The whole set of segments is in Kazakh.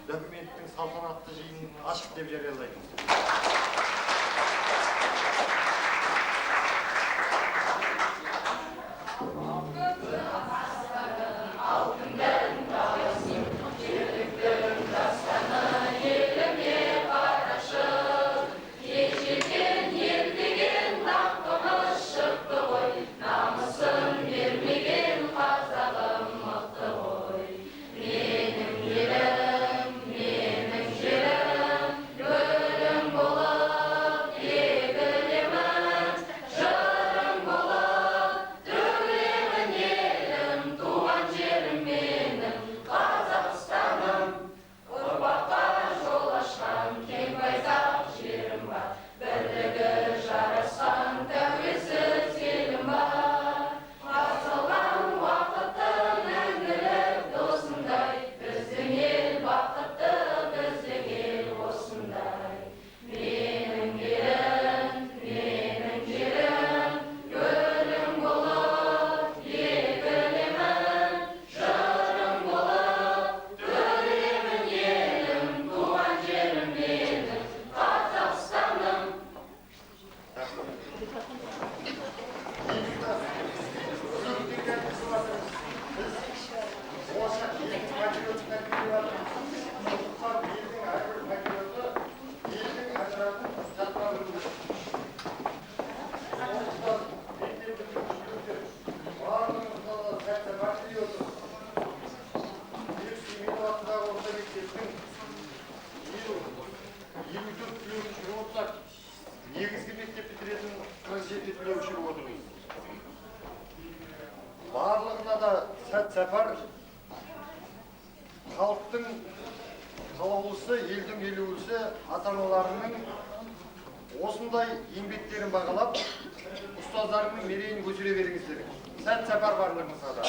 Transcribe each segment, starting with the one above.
документтің салтанатты жиынын ашық деп жариялаймын. Негізгі мектеп бітіретін 47 түлеуші отырмыз. Барлығына да сәт-сапар халықтың қалаулысы, елдің елеулісі, ата-аналарының осындай еңбектерін бағалап, ұстаздарының мерейін көтере беріңіздер. Сәт-сапар барлығыңызға да.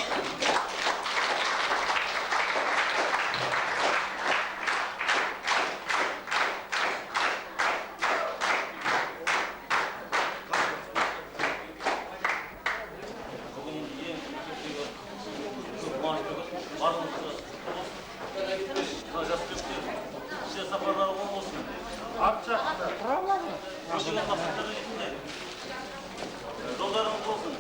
Жолдарыңыз болсын.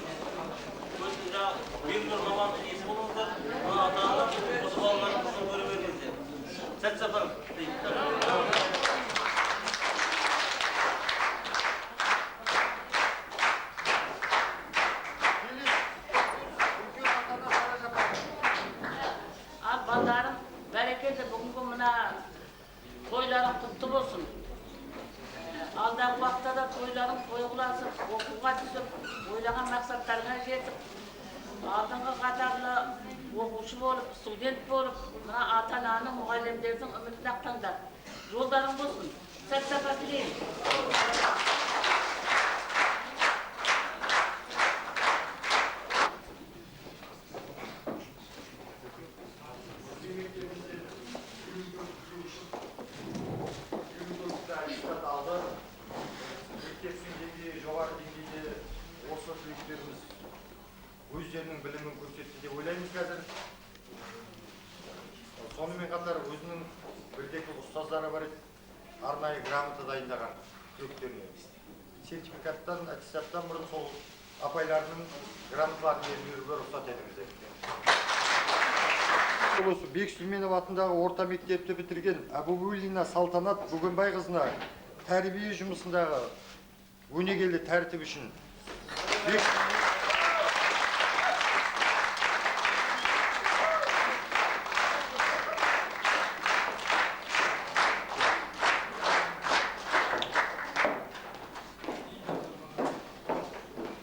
Белгілі мамандық есі болыңыздар. Ата-аналар осы балаларыңыздың көре беріңіздер. Сәт сапарым. Балдарым, бәрекелді бүгінгі мына тойларың құтты болсын. Алдағы уақытта да тойларың тойғыласып, оқуға түсіп, ойлаған мақсаттарына жетіп, алдыңғы қатарлы оқушы болып, студент болып, мына ата-ананың, мұғалімдердің үмітін ақтаңдар. Жолдарың болсын. Сәт-сапар тілеймін. Жоғары деңгейде осы түлектеріміз өздерінің білімін көрсетті деп ойлаймыз қазір. Сонымен қатар өзінің білдегі ұстаздары бар еді, арнайы грамота дайындаған түлектеріне. Сертификаттан, аттестаттан бұрын сол апайларының грамоталарын беруге рұқсат етіңіздер. Осы Бек Сүлейменов атындағы орта мектепті бітірген Әбубуллина Салтанат Бөгенбайқызына тәрбие жұмысындағы өнегелі тәртіп үшін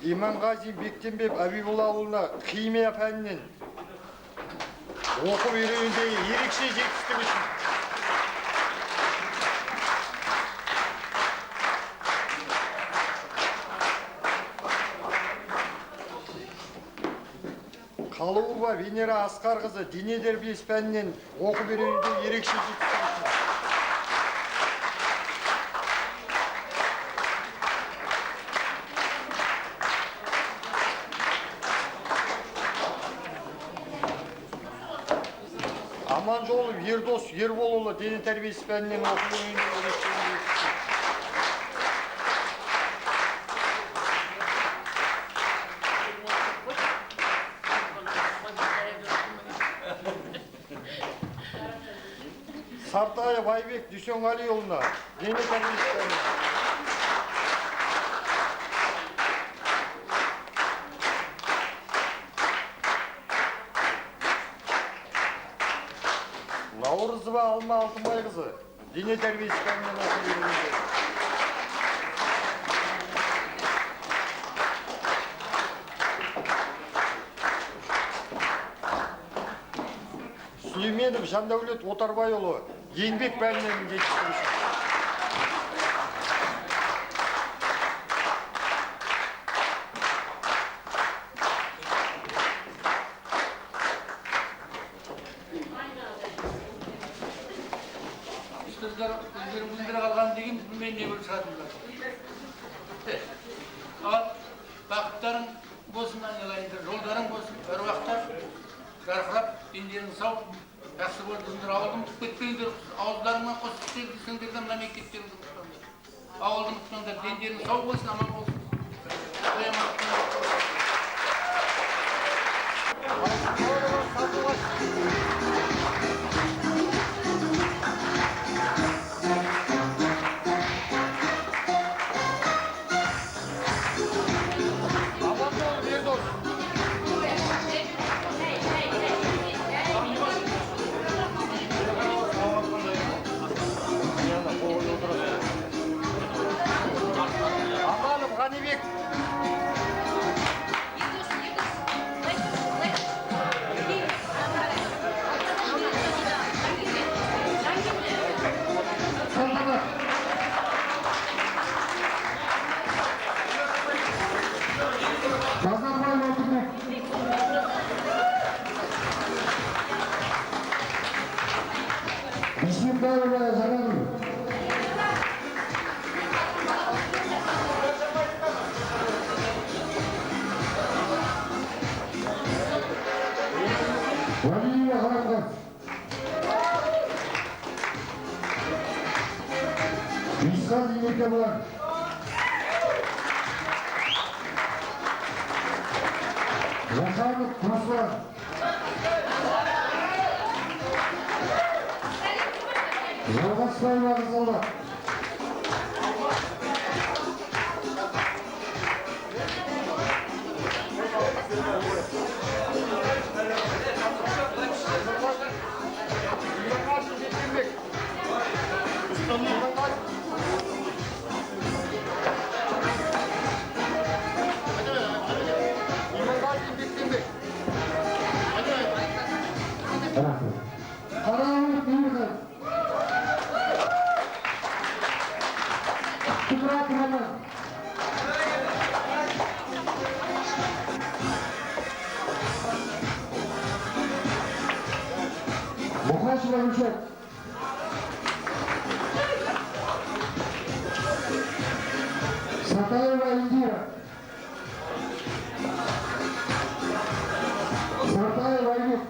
Иманғазин Бектенбек Әбиболла ауылына химия пәнінен оқып үйренудегі ерекше жетістік үшін Қалуова Венера Асқарқызы дене тәрбиесі пәнінен оқып үйренудегі ерекше жетістік үшін Аманжолов Ағбалов Ердос Ерболұлы дене тәрбиесі пәнінен оқу үйінде Сартаев Айбек Дүйсенғалиұлына дене тәрбиесі пәнінен. Наурызова Алма Алтынбайқызы дене тәрбиесі пәнінен оқу үйінде. Сүлейменов Жандәулет Отарбайұлы еңбек пәнінен жетістіруші. Өздеріңіздер қалған деген мен не бір шығатындар. Ал бақыттарың болсын, айналайындар, жолдарың болсын, әр уақытта жарқырап, дендерің сау, жақсы болдыңдар, ауылдың кетпеңдер, ауыздарыңнан қосып істегендерден мына мектептеріңді ұқтыңдар. Ауылдың ұқтыңдар, дендерің сау болсын, аман болсын. Сартаева Индира. Сартаева Айбек.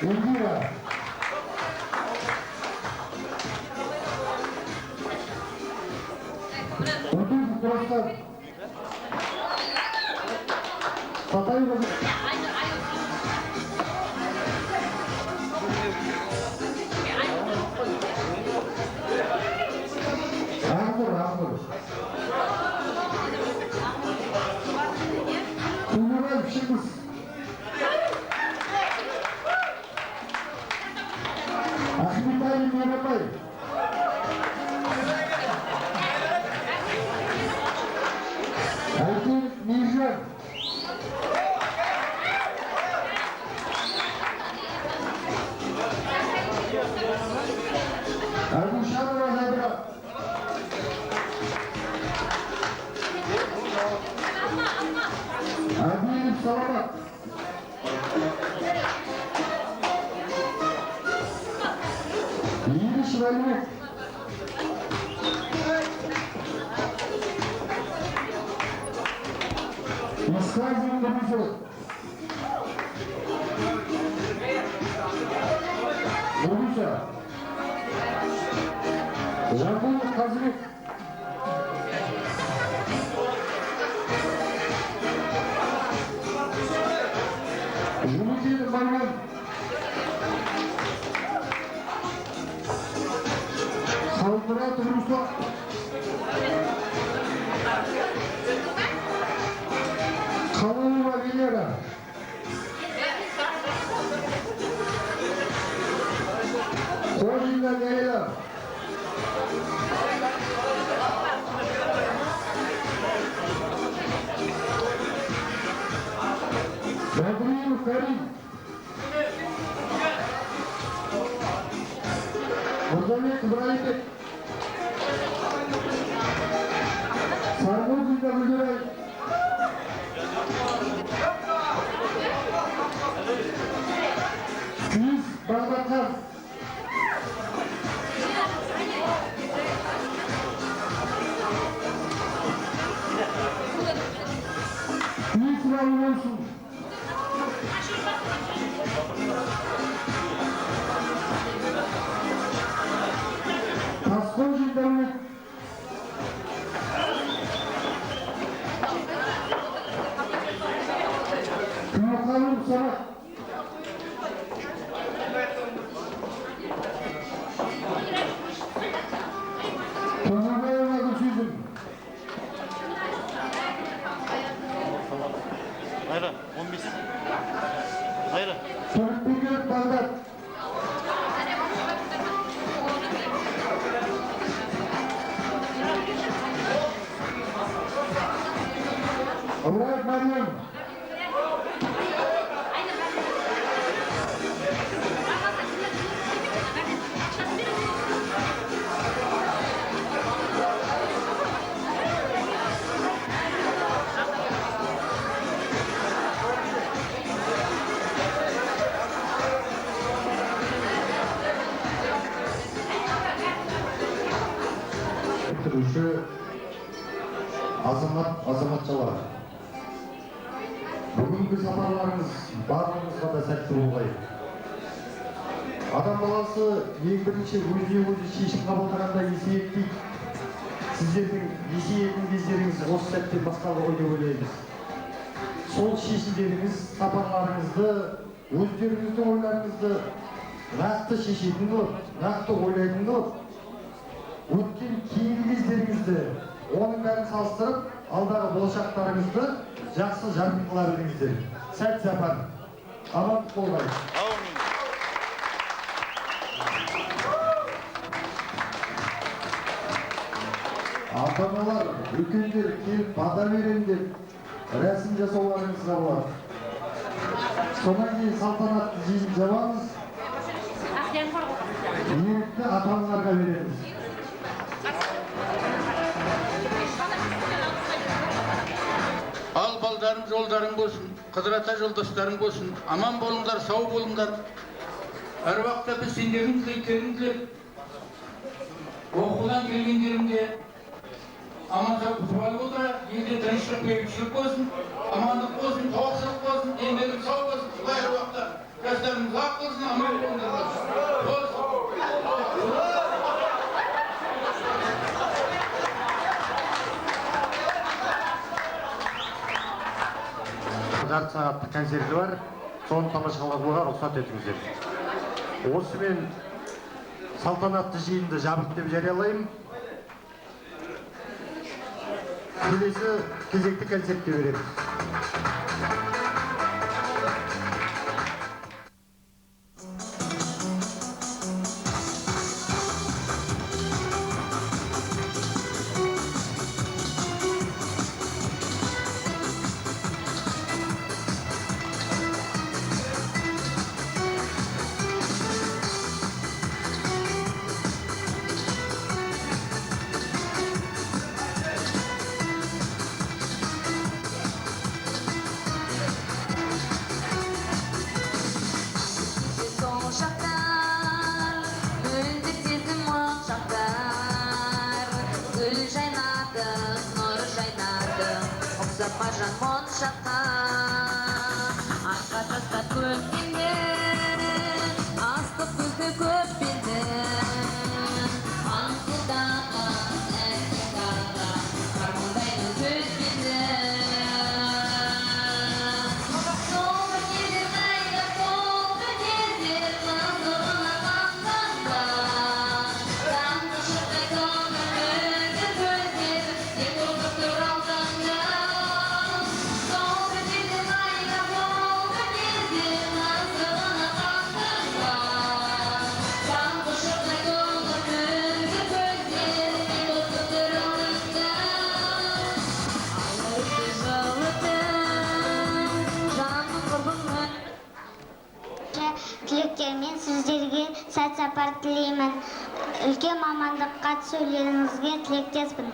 Индира. Утюг просто. Сартаева. Nurgüça. Жамбыл Қазыбек. Жұмекеев Марман. Салмұрат Руслан. Қалауова Венера. Қожина Лейла. Мадриев Карим. Мұрзабек Ибраимбек. Сармурзин Гүлдерай. Күйіс Бағдатхан. Күйіс Рауыл Олсун. Тасқожин Дәулет. Күйіқалым Самат. Тоңабаева Гүлсүзім. Hayra, 15. Hayra. Төлепбеков Бағдат. Ыбыраев Мариям. Бітіруші азаматшалар. Бүгінгі сапарларыңыз барлығыңызға да сәтті болғай. Адам баласы ең бірінші өзіне-өзі шешім қабылдағанда есейеді. Сіздердің есейетін кездеріңіз осы сәттен басталды ғой деп ойлаймыз. Сол шешімдеріңіз, сапарларыңызды, өздеріңіздің ойларыңызды нақты шешетін болып, нақты ойлайтын болып, өткен кейінгі кездеріңізді, оның бәрін салыстырып, алдағы болашақтарыңызды жақсы жарқын қыла біліңіздер. Сәт сапар. Аман болғай. Ата-аналар, үлкендер келіп бата берем деп, рәсім жасауларыңызға болады. Сонан кейін салтанатты жиын жабамыз. Ерікті ата-аналарға береміз. Ал балдарың жолдарың болсын, қыдырата жолдастарың болсын, аман болыңдар, сау болыңдар. Әр уақытта біз сендердің тілектерін тілеп, оқудан келгендеріңде аман сау күтіп отыра, елде тыныштық бейбітшілік болсын, амандық болсын, тауықсыздық болсын, еңбегің сау болсын, құдай әр уақытта жастарыңыз ақ болсын, аман болыңдар. Жарты сағаттық концерті бар, соны тамашалауға рұқсат етіңіздер. Осымен салтанатты жиынды жабық деп жариялаймын. Келесі кезекті концертте береміз. мен сіздерге сәт сапар тілеймін. Үлкен мамандыққа түсулеріңізге тілектеспін.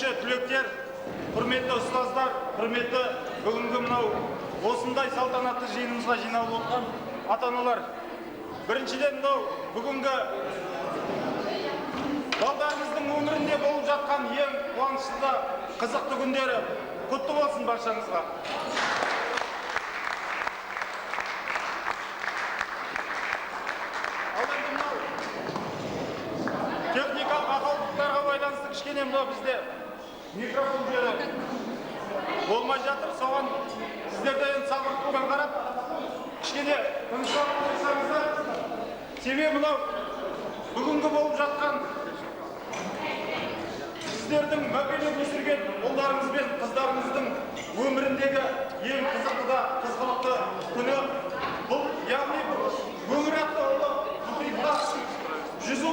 Бірінші түлектер, құрметті ұстаздар, құрметті бүгінгі мынау осындай салтанатты жиынымызға жиналып отырған ата-аналар. Біріншіден мынау бүгінгі балдарымыздың өмірінде болып жатқан ең қуанышты қызықты күндері құтты болсын баршаңызға. Техникалық ақаулықтарға байланысты кішкене мынау бізде микрофон жері болмай жатыр. Соған сіздерде енді сабырмен қарап, кішкене тынышталып отырсаңыздар. Себебі мынау бүгінгі болып жатқан сіздердің мәпелеп өсірген ұлдарыңыз бен қыздарыңыздың өміріндегі ең қызықты да қызғылықты күні. Бұл яғни өңір атты ұлы мұхитта жүзу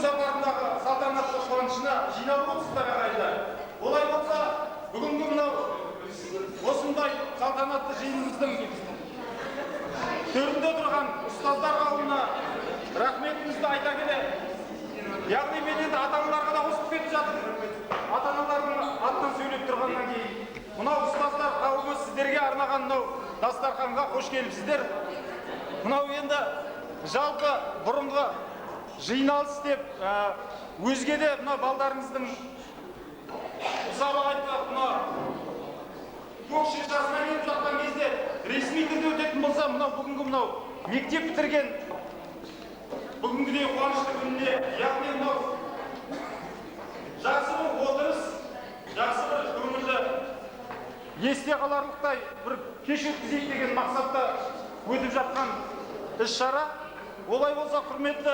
сапарындағы салтанатты қуанышына жиналып отырсыздар ағайындар. Олай болса, бүгінгі мынау осындай салтанатты жиынымыздың төрінде тұрған ұстаздар қауымына рахметімізді айта келе, яғни мен енді ата-аналарға да қосып кетіп жатырмын. Ата-аналардың атынан сөйлеп тұрғаннан кейін, мынау ұстаздар қауымы сіздерге арнаған мынау дастарханға қош келіпсіздер. Мынау енді жалпы бұрынғы жиналыс деп, өзге де мына балдарыңыздың мысалы айтпақ, мына көкше жасына келіп жатқан кезде ресми түрде өтетін болса, мынау бүгінгі мынау мектеп бітірген бүгінгідей қуанышты күнінде, яғни мынау жақсы бір отырыс, жақсы бір көңілді есте қаларлықтай бір кеш өткізейік деген мақсатта өтіп жатқан іс-шара. Олай болса, құрметті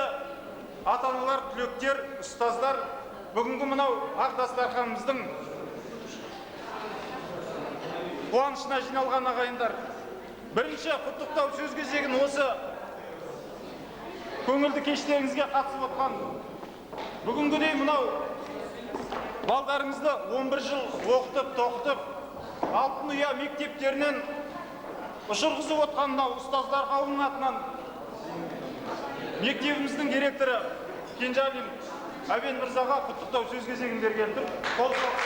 ата-аналар, түлектер, ұстаздар, бүгінгі мынау ақ дастарханымыздың қуанышына жиналған ағайындар. Бірінші құттықтау сөз кезегін осы көңілді кештеріңізге қатысып отқан бүгінгідей мынау балдарыңызды 11 жыл оқытып, тоқытып, Алтын ұя мектептерінен ұшырғызып отқан мынау ұстаздар қауымының атынан мектебіміздің директоры Кенжалин Әбен мырзаға құттықтау сөз кезегін берген тұр. Қол соғып.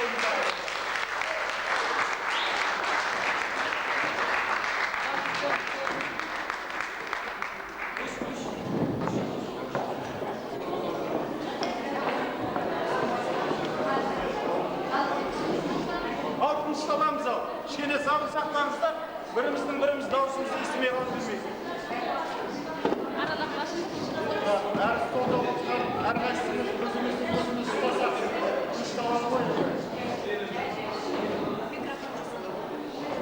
Ал тынышталамыз ау. Кішкене сабыр сақтаңыздар. Біріміздің біріміз даусымызды естімей қалып жүрмейік. Әр столда отырған әрқайсымыз өзіміз ұстасақ, тынышталады ғой.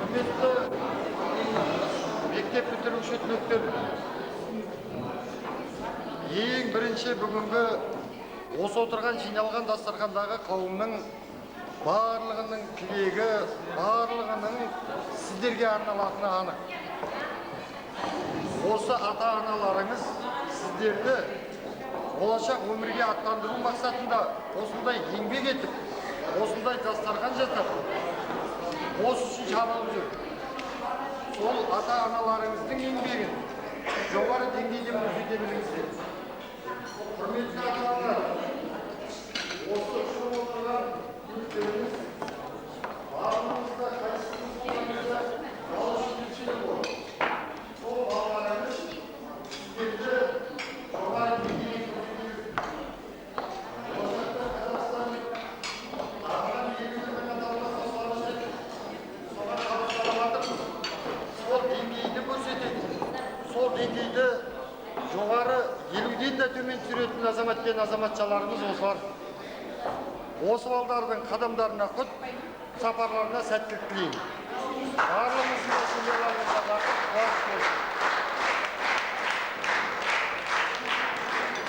Құрметті мектеп бітіруші түлектер, ең бірінші бүгінгі осы отырған жиналған дастархандағы қауымның барлығының тілегі, барлығының сіздерге арналатыны анық. Осы ата-аналарыңыз сіздерді болашақ өмірге аттандыру мақсатында осындай еңбек етіп, осындай дастархан жасап, осы үшін шабалып жүр. Сол ата-аналарыңыздың еңбегін жоғары деңгейде көрсете біліңіздер. Құрметті ата-аналар, осы үшін отырған түлектеріміз барлығымызда қайсымыз болғанымызда балашы түлшілік болды. Сол балаларымыз сіздерді жоғары деңгейде көрсетіп, болашақта Қазақстанның дамыған елдерінің қатарына қосылып, соған қабылданып, сол деңгейді көрсететін, сол деңгейді жоғары 50-ден де төмен түсіретін азамат пен азаматшаларымыз осылар. Осы балдардың қадамдарына құт, сапарларына сәттілік тілеймін. Барлығымыздың семьяларымызға бақыт, қуаныш болсын.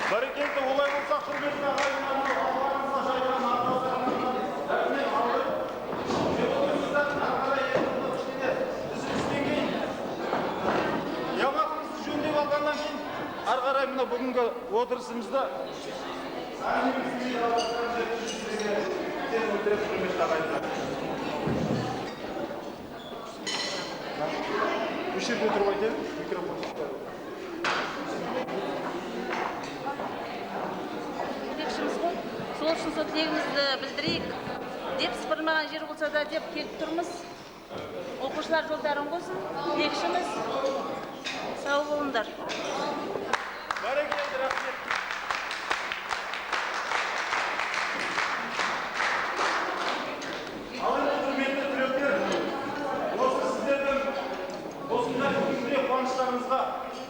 Бәрекелді, олай болса, құрметті ағайындар, балаларымызға жайған ата-аналарынан рахмет алып, жолымыздан ары қарай енді кішкене үзілістен кейін ямағымызды жөндеп алғаннан кейін ары қарай мына бүгінгі отырысымызда үш жерде тұрып айтайын, микрофон ұстап. Жетекшіміз ғой, сол үшін сол тілегімізді білдірейік деп сыпырмаған жер болса да деп келіп тұрмыз. Оқушылар жолдарын болсын, тілекшіміз. Сау болыңдар. Бәрекелді, рахмет. Ал енді құрметті түлектер, осы сіздердің осындай күнде қуаныштарыңызға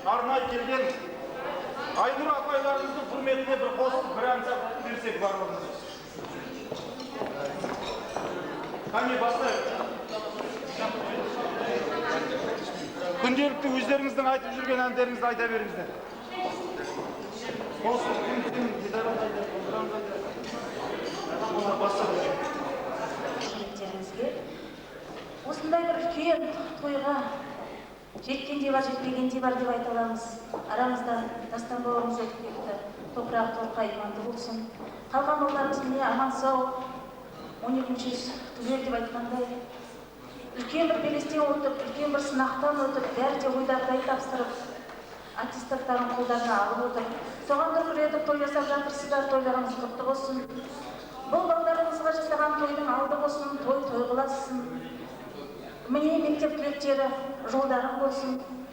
арнайы келген Айнұр апайларымыздың құрметіне бір қосып бір ән берсек барлығымыз. Қане бастайық. Күнделікті өздеріңіздің айтып жүрген әндеріңізді айта беріңіздер. Осындай бір үлкен тойға жеткенде бар, жетпегенде бар деп айта аламыз. Арамызда дастан бауырымыз өтіп кетті. Топырақ торқа иманды болсын. Қалған ұлдарымыз міне аман сау, 12-ші түгел деп айтқандай. Үлкен бір белестен өтіп, үлкен бір сынақтан өтіп, бәрі де ойдағыдай тапсырып, аттестаттарын қолдарына алып отыр. Соған дүркіретіп той жасап жатырсыздар, тойларыңыз құтты болсын. Бұл балдарыңызға жасаған тойдың алды болсын, той қыласын. Міне мектеп түлектері жолдарың болсын.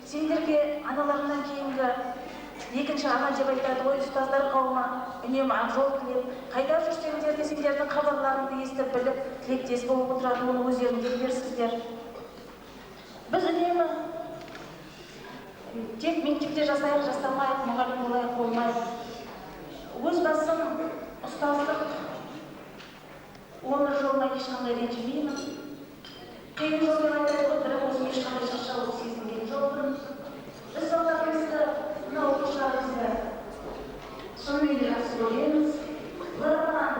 Сендерге аналарынан кейінгі екінші ана деп айтады, ой ұстаздар қауымы үнемі ақ жол тілеп, қайда жүрсеңдер де сендердің хабарларыңды естіп біліп, тілектес болып отыратын оны өздеріңдер берсіздер. Біз үнемі тек мектепте жасайық, жасамайық, мұғалім болайық, болмайық. Өз басым ұстаздық өмір жолына ешқандай ренжімеймін. Қиын жолмен айтады, бірақ өзім ешқандай шаршаулық сезінген жоқпын. Біз балдарымызды, мына оқушыларымызды шынымен де жақсы көреміз. Олардан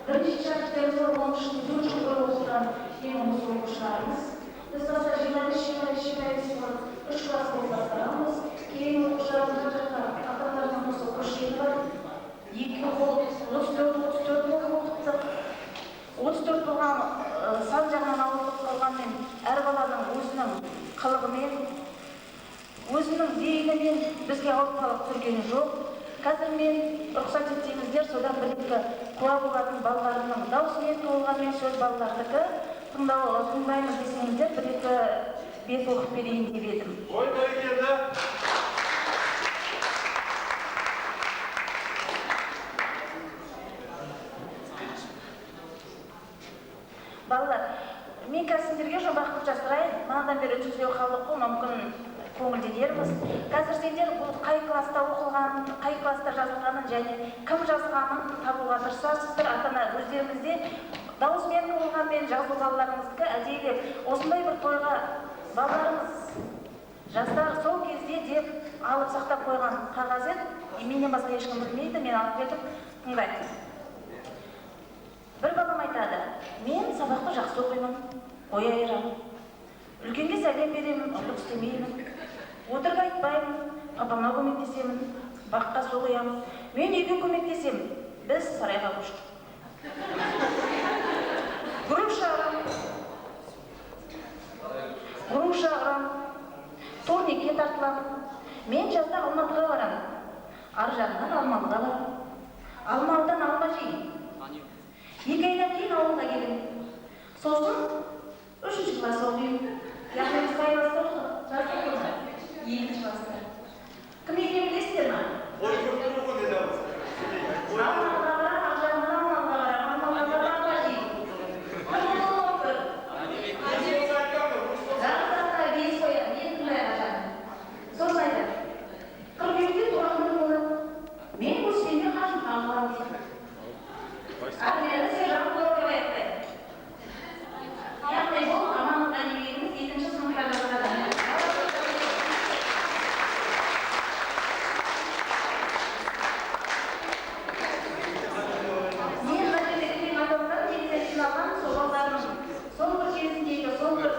бірінші шәкірттеріміз 10-шы 4 жыл бойы оқыған ең осы оқушыларымыз. Біз қазір 25 3 класс болып бастағанбыз. Кейін оқушыларымыз жақта ата-аналарының осы көшкені бар. 2 қол 34 болып оқыттық. 34 болған сан жағынан ауырып қалғанмен, әр баланың өзінің қылығымен, өзінің бейнімен бізге ауыртпалық түргені жоқ. Қазір мен рұқсат етсеңіздер, содан бір-екі куә болатын балаларымның даусымен толғанмен сөз балалардікі тыңдаймыз десеңіздер, бір-екі бет оқып берейін деп едім. Ой, бәрекелді. Балалар, мен қазір сендерге жұмбақ қылып жасырайын. Манадан бері жүздеу халық қой, мүмкін көңілденерміз. Қазір сендер бұл қай класста оқылғанын, қай класста жазылғанын және кім жазғанын табуға тырысасыздар. Ата-ана өздеріңізде дауысмен болғанмен жазу балаларыңыздікі әдейілеп осындай бір тойға балаларымыз жастар сол кезде деп алып сақтап қойған қағаз еді. Менен басқа ешкім білмейді, мен алып келдім. Тыңдайсыз. Бір балам айтады, мен сабақты жақсы оқимын, ой айырамын. Үлкенге сәлем беремін, ұрлық істемеймін. Отырып айтпаймын, папама көмектесемін, баққа су құямын. Мен үйге көмектесемін, біз сарайға көштік. Груша ағырам, турникке тартыламын. Мен жазда Алматыға барамын, ар жағынан Алмалыға барамын. Алмалыдан алма жеймін. 2 айдан кейін ауылға келемін. Сосын 3-ші класс оқимын. Яғни біз қай класста оқыдық? Жаздық қой. 2-ші класста. Кім екенін білесіздер ме? Ой, көп оқы деді абыз. Алмалыға барам, ар жағынан Алмалыға барам, Алмалыға алма жеймін. Кім ол оқыр? Жағызаққа бес қоя, мен тыңдай қажадым. Сосын айтады. Қыркүйекте туған күн болады. Мен өскенде қашым қағылам дейді. Армияда сен жақын болып айтты. Яғни бұл амандық әдебиетіміз 2-ші сыныпта жазылады. Мен мәселелерден адамдар негізі жиналған сол балдарының сол бір кезіндегі, сол бір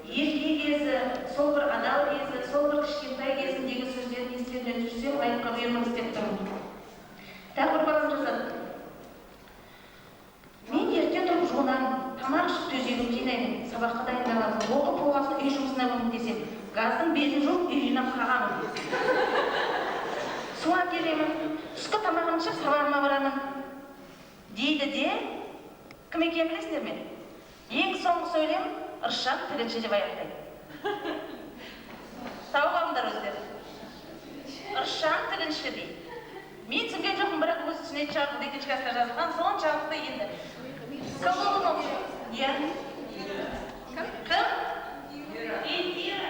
ерке кезі, сол бір адал кезі, сол бір кішкентай кезіндегі сөздерін естен жүрсем, айтқа бұйырмын істеп тұрмын. Тағы бір балам жазады. Мен ерте тұрып жуынамын, тамақ ішіп төсегім жинаймын, сабаққа дайындаламын, оқып болғасын үй жұмысына көмектесем, газдың безі жоқ, үй жинап қағамын. су әкелемін, түскі тамағымды ішіп сабағыма барамын дейді де, кім екенін білесіздер ме? Ең соңғы сөйлем Ыршан Тігінші деп аяқтайды. Тауып алыңдар өздері. Ыршан Тігінші дейді. Мен түсінген жоқпын, бірақ өз түсіне чағылды екінші класста жазылған, соншалықты енді. Кім болуы мүмкін? Иә. Кім? Индира.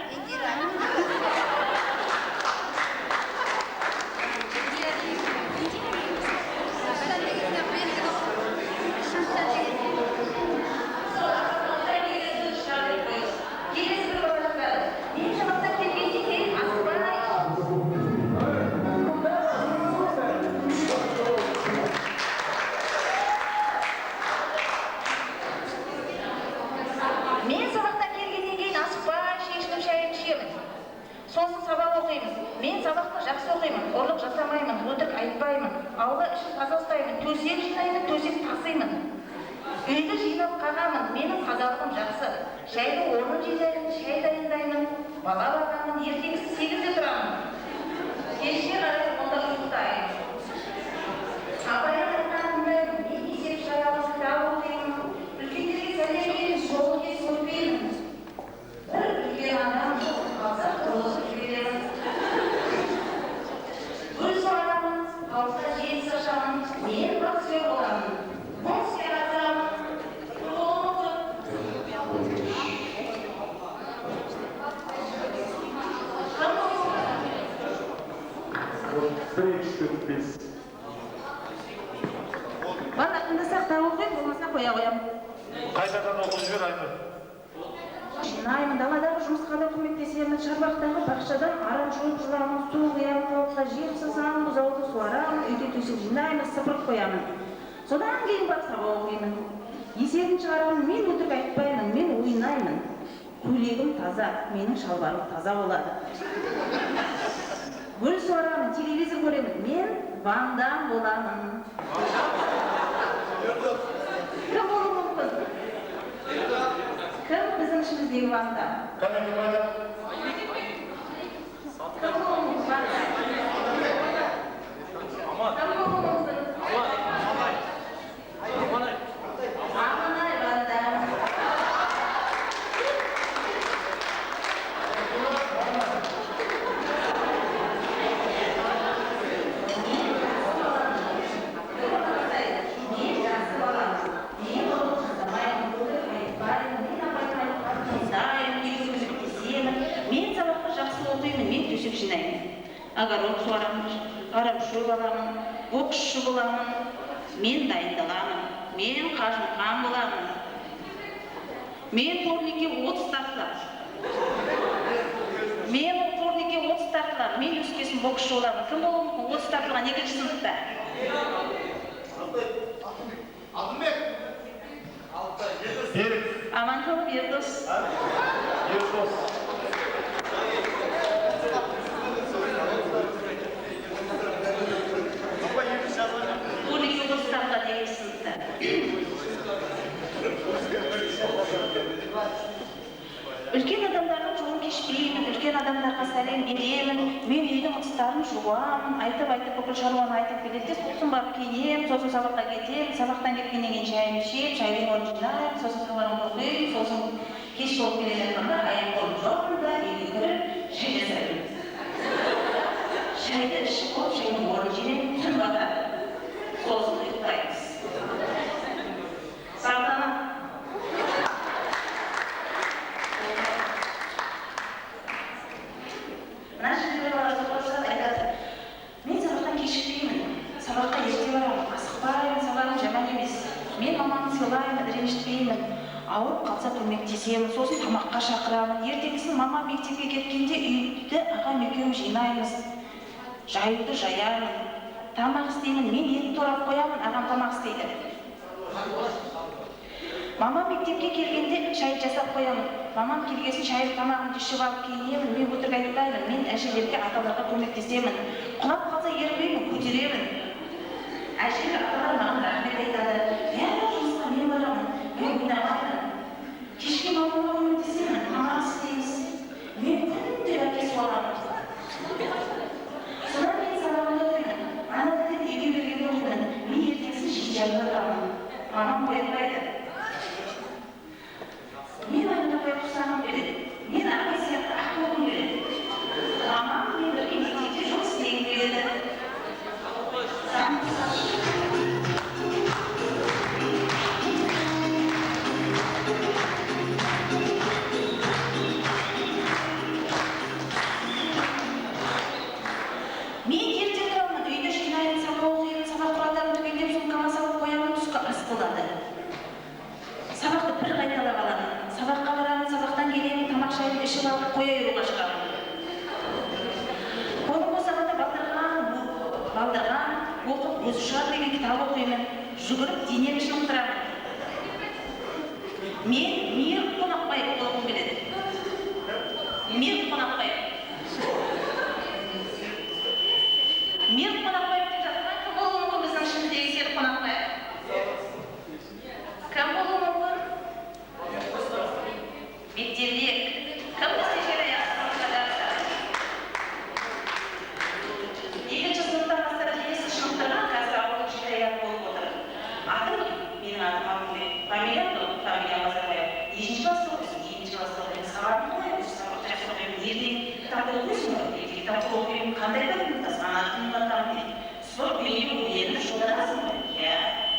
Сосын сабақ оқимын. Мен сабақты жақсы оқимын, ұрлық жасамаймын, өтірік айтпаймын, аула ішін таза ұстаймын, төсек жинаймын, төсек тасимын. Үйді жинап қағамын, менің тазалығым жақсы. Шайдың орнын жинаймын, шай дайындаймын, бала бағамын, ертеңгісі 8-де тұрамын. Кешке қарай онда ұйықтаймын. Абайдың айтқанын тыңдаймын, мен есеп шаяғын кітап оқимын, үлкендерге сәлем беремін, жолы кесіп өтпеймін. Бір үлкен адам қалса құрылысып жіберемін. Гүл суарамын, алыста жел шашамын, мен бақсүйер боламын. Мұң сияратамын, құрылымын. Бала тыңдасақ та оқиын, болмаса қоя қоямын. Қайтадан оқып жібер, Айнұр. Жинаймын, даладағы жұмысқа да көмектесемін, шаруақтағы бақшадан арам жуып жыламын, су құямын, тауыққа жем сасамын, бұзауды суарамын, үйде төсек жинаймын, сыпырып қоямын. Содан кейін барып сабақ оқимын. Есебін шығарамын, мен өтірік айтпаймын, мен ойнаймын. Көйлегім таза, менің шалбарым таза болады. Гүл суарамын, телевизор көремін, мен Вандам боламын. Кім болуы мүмкін? Кім біздің ішіміздегі Ванда? Кім болуы мүмкін? Аманай Ванда. Огород суарамын, арам шөп аламын, боксшы боламын, мен дайындаламын, мен қажымқан боламын. Мен турникке 30 тартылам. Мен өскесін боксшы боламын. Кім болуы мүмкін? 30 тартылған 2-ші сыныпта. Берік. Аманжол Бердос. Ердос. Үлкен адамдардың жолын кешпеймін, үлкен адамдарға сәлем беремін, мен үйдің ыдыстарын жуамын, айтып бүкіл шаруаны айтып келеді, сосын барып киінемін, сосын сабаққа кетемін, сабақтан кеткеннен кейін шайымды ішемін, шайдың орнын жинаймын, сосын сабағымды оқимын, сосын кеш болып келе жатқанда аяқ-қолым жуамын, үйге кіріп шай жасаймын. Шайды ішіп болып, шайдың орнын жинаймын, түн батады. Сосын ұйықтаймыз. Салтанат. Мына жерде балалар отырса айтады, мен сабақтан кешікпеймін, сабаққа ерте барамын, асықпаймын, сабағым жаман емес. Мен мамамды сыйлаймын, ренжітпеймін, ауырып қалса көмектесемін, сосын тамаққа шақырамын. Ертеңгісін мама мектепке кеткенде үйді ағам екеуіміз жинаймыз, жаюды жаямын, тамақ істеймін, мен ет турап қоямын, ағам тамақ істейді. Мамам мектепке келгенде шай жасап қоямын. Мамам келгесін шайды тамағымды ішіп алып киінемін, мен өтірік айтпаймын, мен әжелерге, аталарға көмектесемін. Құлап қалса ерінбеймін, көтеремін. Әжелер, аталар маған рахмет айтады. Бәрі жұмысқа мен барамын, мен ойнамаймын. Кешке мамамға көмектесемін, тамақ істейміз. Мен күнде әкесі боламын. Содан мен сабағымды Мамам қоймайды. Мен айналмай құсағым келеді. Мен ағай сияқты ақ болғым келеді. Мамам мен бірге мектепте жұмыс істегім келеді. Мен ертең тұрамын, үйді жинаймын, сабақ оқимын, сабақ құралдарын түгендеп сумкама салып қоямын, түскі ас болады. Сабақты бір қайталап аламын. Сабаққа барамын, сабақтан келемін, тамақ шайын ішіп алып қоя үйруға шығамын. Қолым босағанда балдырған, оқып өзі шығар деген кітап оқимын, жүгіріп денемді шынықтырамын. Мен Мир Қонақбаев болғым келеді. Мир Қонақбаев. Мир Қонақбаев деп жатқан кім болуы мүмкін біздің ішіміздегі Серік Қонақбаев? Кім болуы мүмкін? Бектебек. Кім бізде жері яқсылықта? Екінші сыныптан бастап денесі шынықтырған, қазір ауылдың жиыраяқ болып отыр. Атым менің атым Алтынбек. Фамилиям Базарбаев. Екінші класста оқисың, екінші класста оқимын. Сағатым қалай өзі сабақ жақсы оқимын. Ертең кітапты оқисың ғой, ертең кітапты оқимын. Қандай кітапты сан атын ұнатамын дейді. Спорт үйіне енді жолданасың ғой. Иә,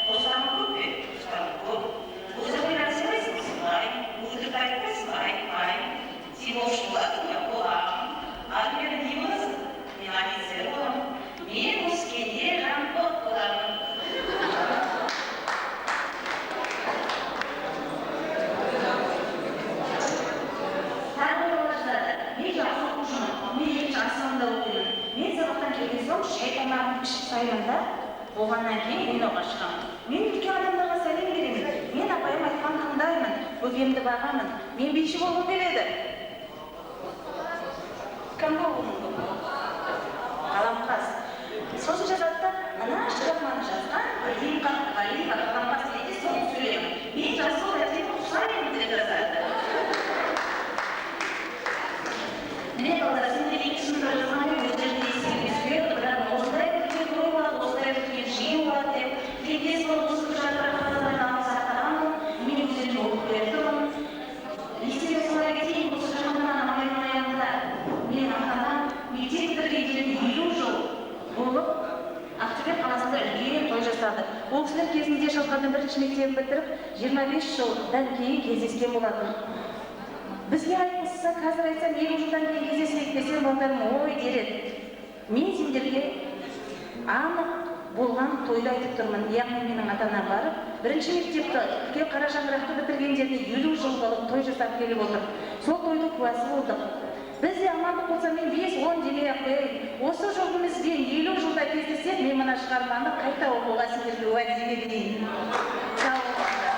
достарым көп пе? Достарым көп. Өзі ойлап сыйлайсың, сыйлайын. Өтірік айтпайсың, айтпайын. Сен оқушы боласың ба? Боламын. Армияда не боласың? Мен офицер боламын. Мен өскенде жамбыл боламын. Мен сабақтан келген соң шай тамағын ішіп саймын да, болғаннан кейін ойнауға шығамын. Мен үлкен адамдарға сәлем беремін. Мен апайым айтқан тыңдаймын, бөпемді бағамын. Мен биші болғым келеді. Кім болғым мүмкін? Қаламқас. Сосын жазады, ана шығарманы жазған Ғалиева Қаламқас дейді, соны сөйлеймін. Мен жазғы дәптерді ұқсаймын деп жазады. Міне балдар, сендер екі сыныпта жазғанмен өздерінде есебіне сөйледі, бірақ осындай үлкен той болады, осындай үлкен жиын болады деп, тілектес болып осы бір жатырақ қалалардан сақтағанмын, мен өздеріне оқып бердім. Естеріңізге сала кетейін, осы жақыннан Амайдың аяғында менің ата-анам мектеп бітіргенде 50 жыл болып, Ақтөбе қаласында үлкен той жасады. Ол кісілер кезінде Шалқардың бірінші мектебін бітіріп, 25 жылдан кейін кездескен болатын. Бізге айтылса, қазір айтсам, 20 жылдан кейін кездесейік десем, балдарым ой дереді. Мен сендерге анық болған тойды айтып тұрмын. Яғни менің ата-анам барып, бірінші мектепті үлкен қара шаңырақты бітіргендеріне 50 жыл болып той жасап келіп отыр. Сол тойдың куәсі болдық. Біз де амандық болса, мен 5-10 демей-ақ қояйын. Осы жолымызбен 50 жылда кездесек, мен мына шығарманы қайта оқуға сендерге уәде берейін. Сау болыңдар.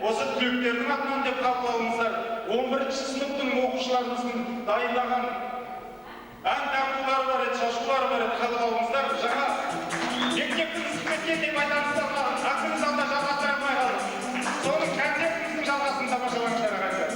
Осы түлектердің атынан деп қабыл алыңыздар. 11-ші сыныптың оқушыларымыздың дайындаған ән тартулары бар еді, шашулары бар еді, қабыл алыңыздар. Жаңа мектептің қызметке деп айтамыздар, ақтыңыз алда жалғастыра алмай қалды. Соның концертіміздің жалғасын тамашалаңыздар ағайындар.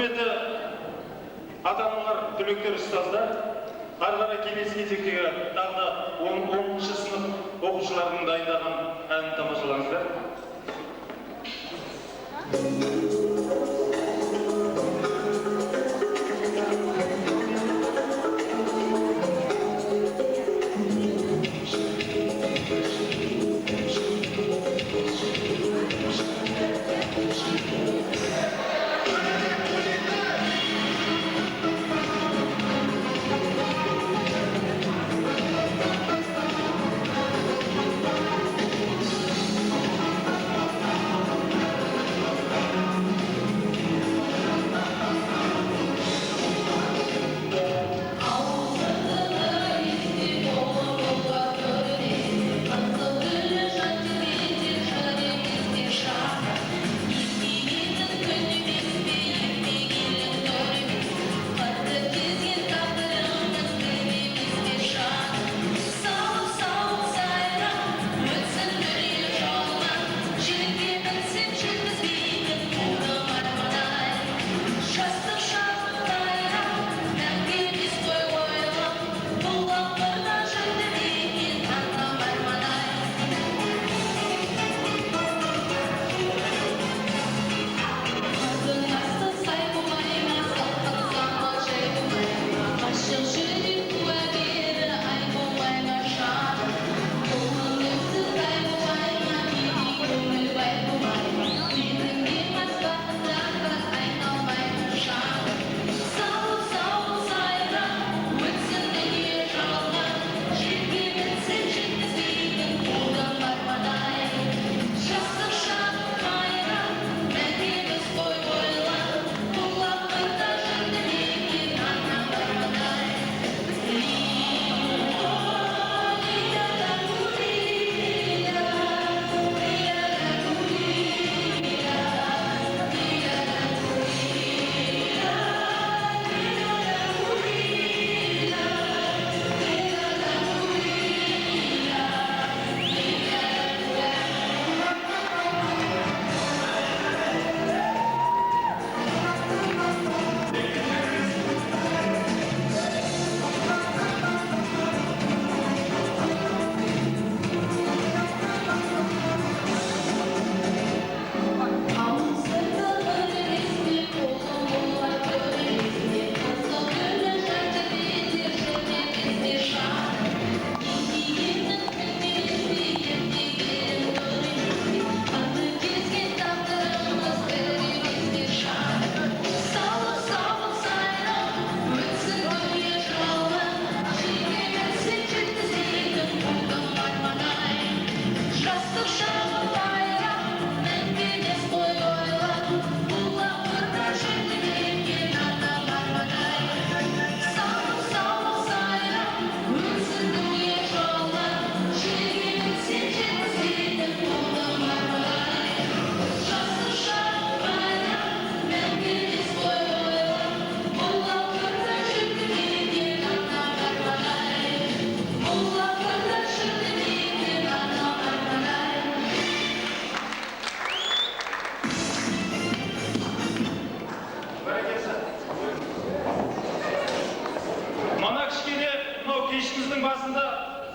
Құрметті ата-аналар, түлектер, ұстаздар, ары қарай келесі кезектегі тағы да 10-шы сынып оқушыларының дайындаған әнін тамашалаңыздар.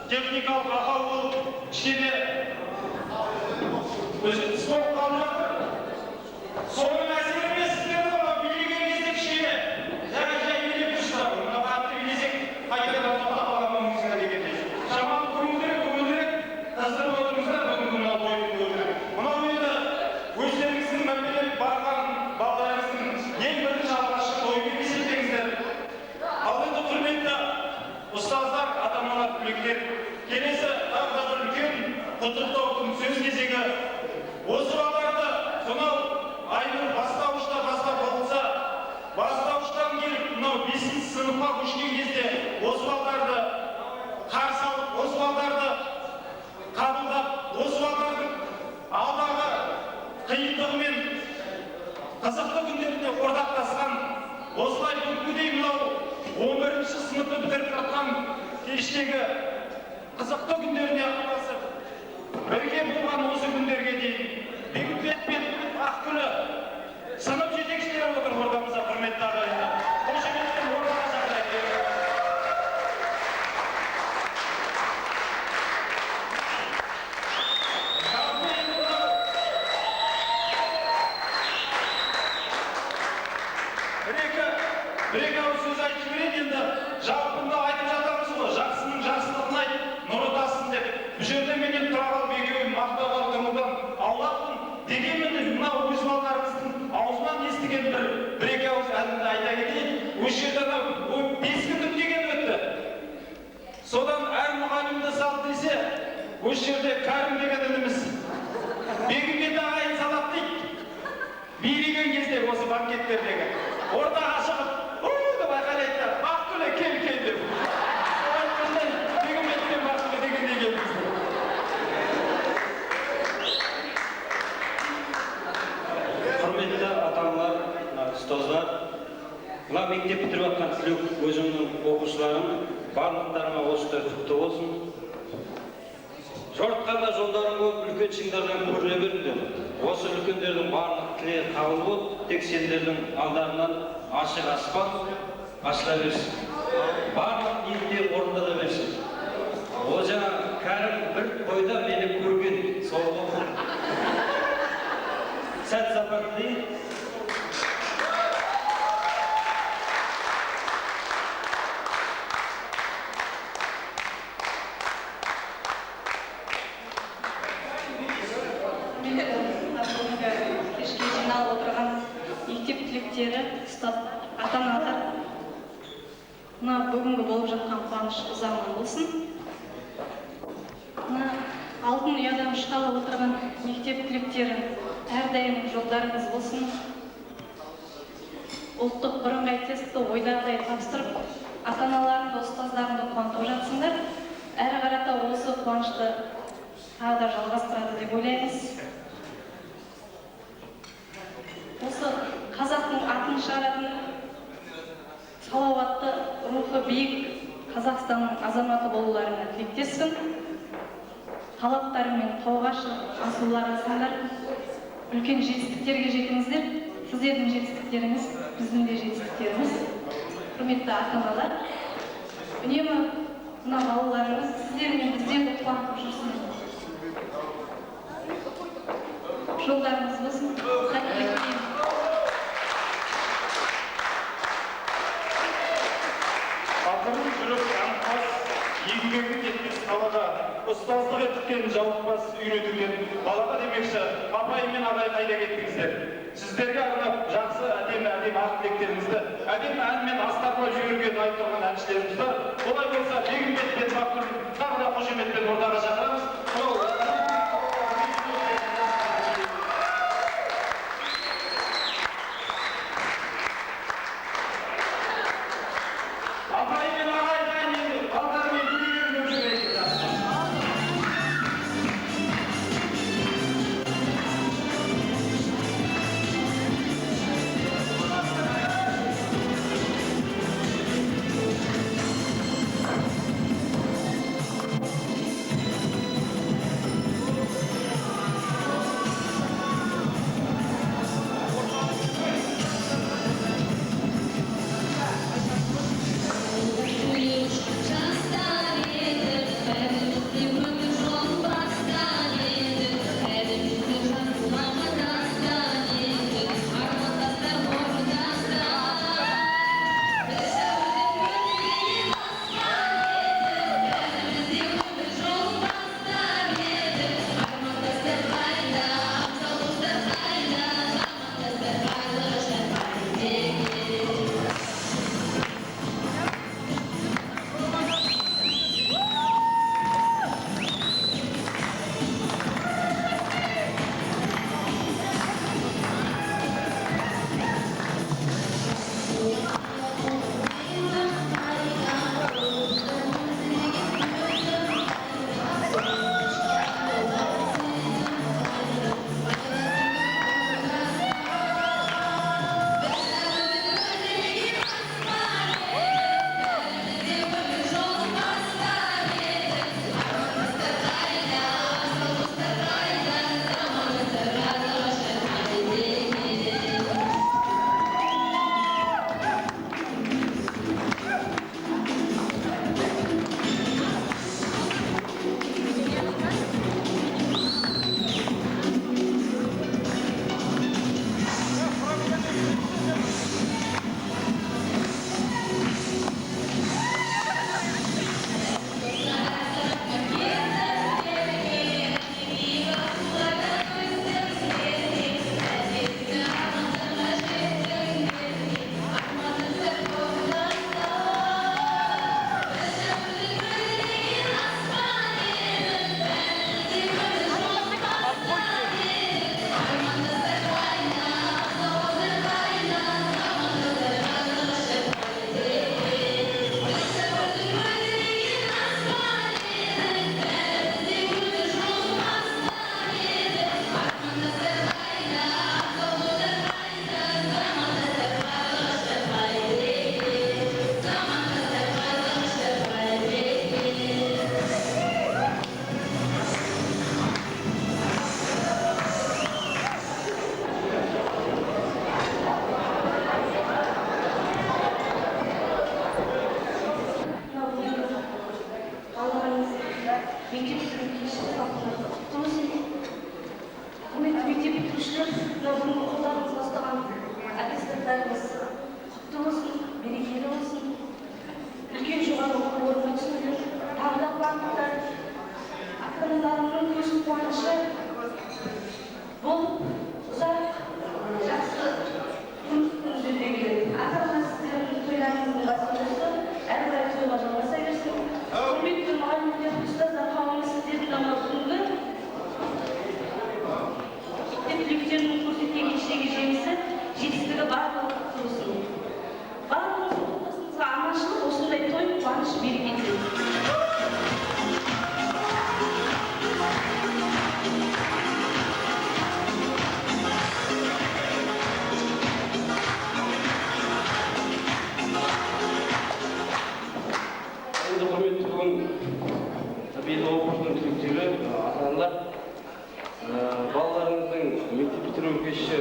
техникалық ақау болып, кішкене үзіліс болып қалып жатыр. Соның әсері емес, сіздерді ғана билеген кезде кішкене жай билеп тұрсыздар. Мына қатты билесек, қайтадан қалғанымызға дегендей. Шамалы көңілдірек, қыздырып отырыңыздар, бүгінгі мына тойды көрдірек. Мынау енді өздеріңіздің мәпелеп барған балаларыңыздың ең бірінші алғашқы тойы деп есептеңіздер. Ал енді құрметті ұстаздар, ата-аналар, түлектер, келесі тағы да бір үлкен құттықтаудың сөз кезегі. Осы балаларды сонау Айнұр бастауышта бастап болса, бастауыштан келіп мынау 5-ші сыныпқа көшкен кезде осы балаларды қарсы алып, осы балаларды қабылдап, осы балалардың алдағы қиындығы мен қызықты күндерінде ортақтасқан, осылай бүгінгідей мынау 11-ші сыныпты бітіріп жатқан кештегі қызықты күндеріне араласып, бірге болған осы күндерге дейін Бекімбет пен Ақгүлі сынып жетекшілері отыр ортамызда. Бір-екі ауыз сөз айтып жіберейін, енді жалпында айтып жатамыз ғой, жақсының жақсылығын айт, нұры тасын деп. Бұл жерде менен тұра қалып екеуін мақтауға көңілден аулақпын дегенмен мынау өз балаларымыздың аузынан естіген бір-екі ауыз әнді айта кетейін. Осы жерде анау 5 күндік деген өтті. Содан әр мұғалімді сал десе, осы жерде Кәрім деген ініміз Бегімбет ағайын салат дейді. Билеген кезде осы банкеттердегі ортаға шығып, деп айқайлайды, Бақтылы кел деп. Айтқандай Бегімбет пен Бақтылы дегендей келдіңіздер. Құрметті ата-аналар, ұстаздар, мына мектеп бітіріп жатқан түлек өзімнің оқушыларым, барлықтарыңа осылай құтты болсын. Жорытқанда жолдарың болып, үлкен шыңдардан көріне беріңдер. Осы үлкендердің барлық тілегі қабыл болып, тек сендердің алдарынан ашық аспан ашыла берсін. Барлық ниеттер орындала берсін. Ол жаңа Кәрім бір тойда мені көрген, сол ғой. Сәт сапар тілейін. Кешке жиналып отырған мектеп түлектері, ата-аналар, мына бүгінгі болып жатқан қуаныш ұзағынан болсын. Мына алтын ұядан ұшқалы отырған мектеп түлектері, әрдайым жолдарыңыз болсын. Ұлттық бірыңғай тестті ойдағыдай тапсырып, ата-аналарыңды, ұстаздарыңды қуантып жатсыңдар. Әрі қарата осы қуанышты тағы да жалғастырады деп ойлаймыз. Осы қазақтың атын шығаратын салауатты, рухы биік Қазақстанның азаматы болуларына тілектеспін. Талаптарымен тауға шығып, асулар асыңдар. Үлкен жетістіктерге жетіңіздер. Сіздердің жетістіктеріңіз, біздің де жетістіктеріміз. Құрметті ата-аналар, үнемі мына балаларымыз сіздер мен бізден қуантып жүрсін. Жолдарыңыз болсын. Сәттілік тілеймін. Ақырын жүріп аңқас, еңбегі кетпес қалада, ұстаздық еткен жалықпас үйретуден балаға демекші, апай мен ағай қайда кеттіңіздер? Сіздерге арнап жақсы әдемі ақ тілектеріңізді, әдемі әнмен астарлап жіберген айтып тұрған әншілеріміз бар. Олай болса, Бегімбет пен Бақтылы тағы да қошеметпен ортаға шақырамыз.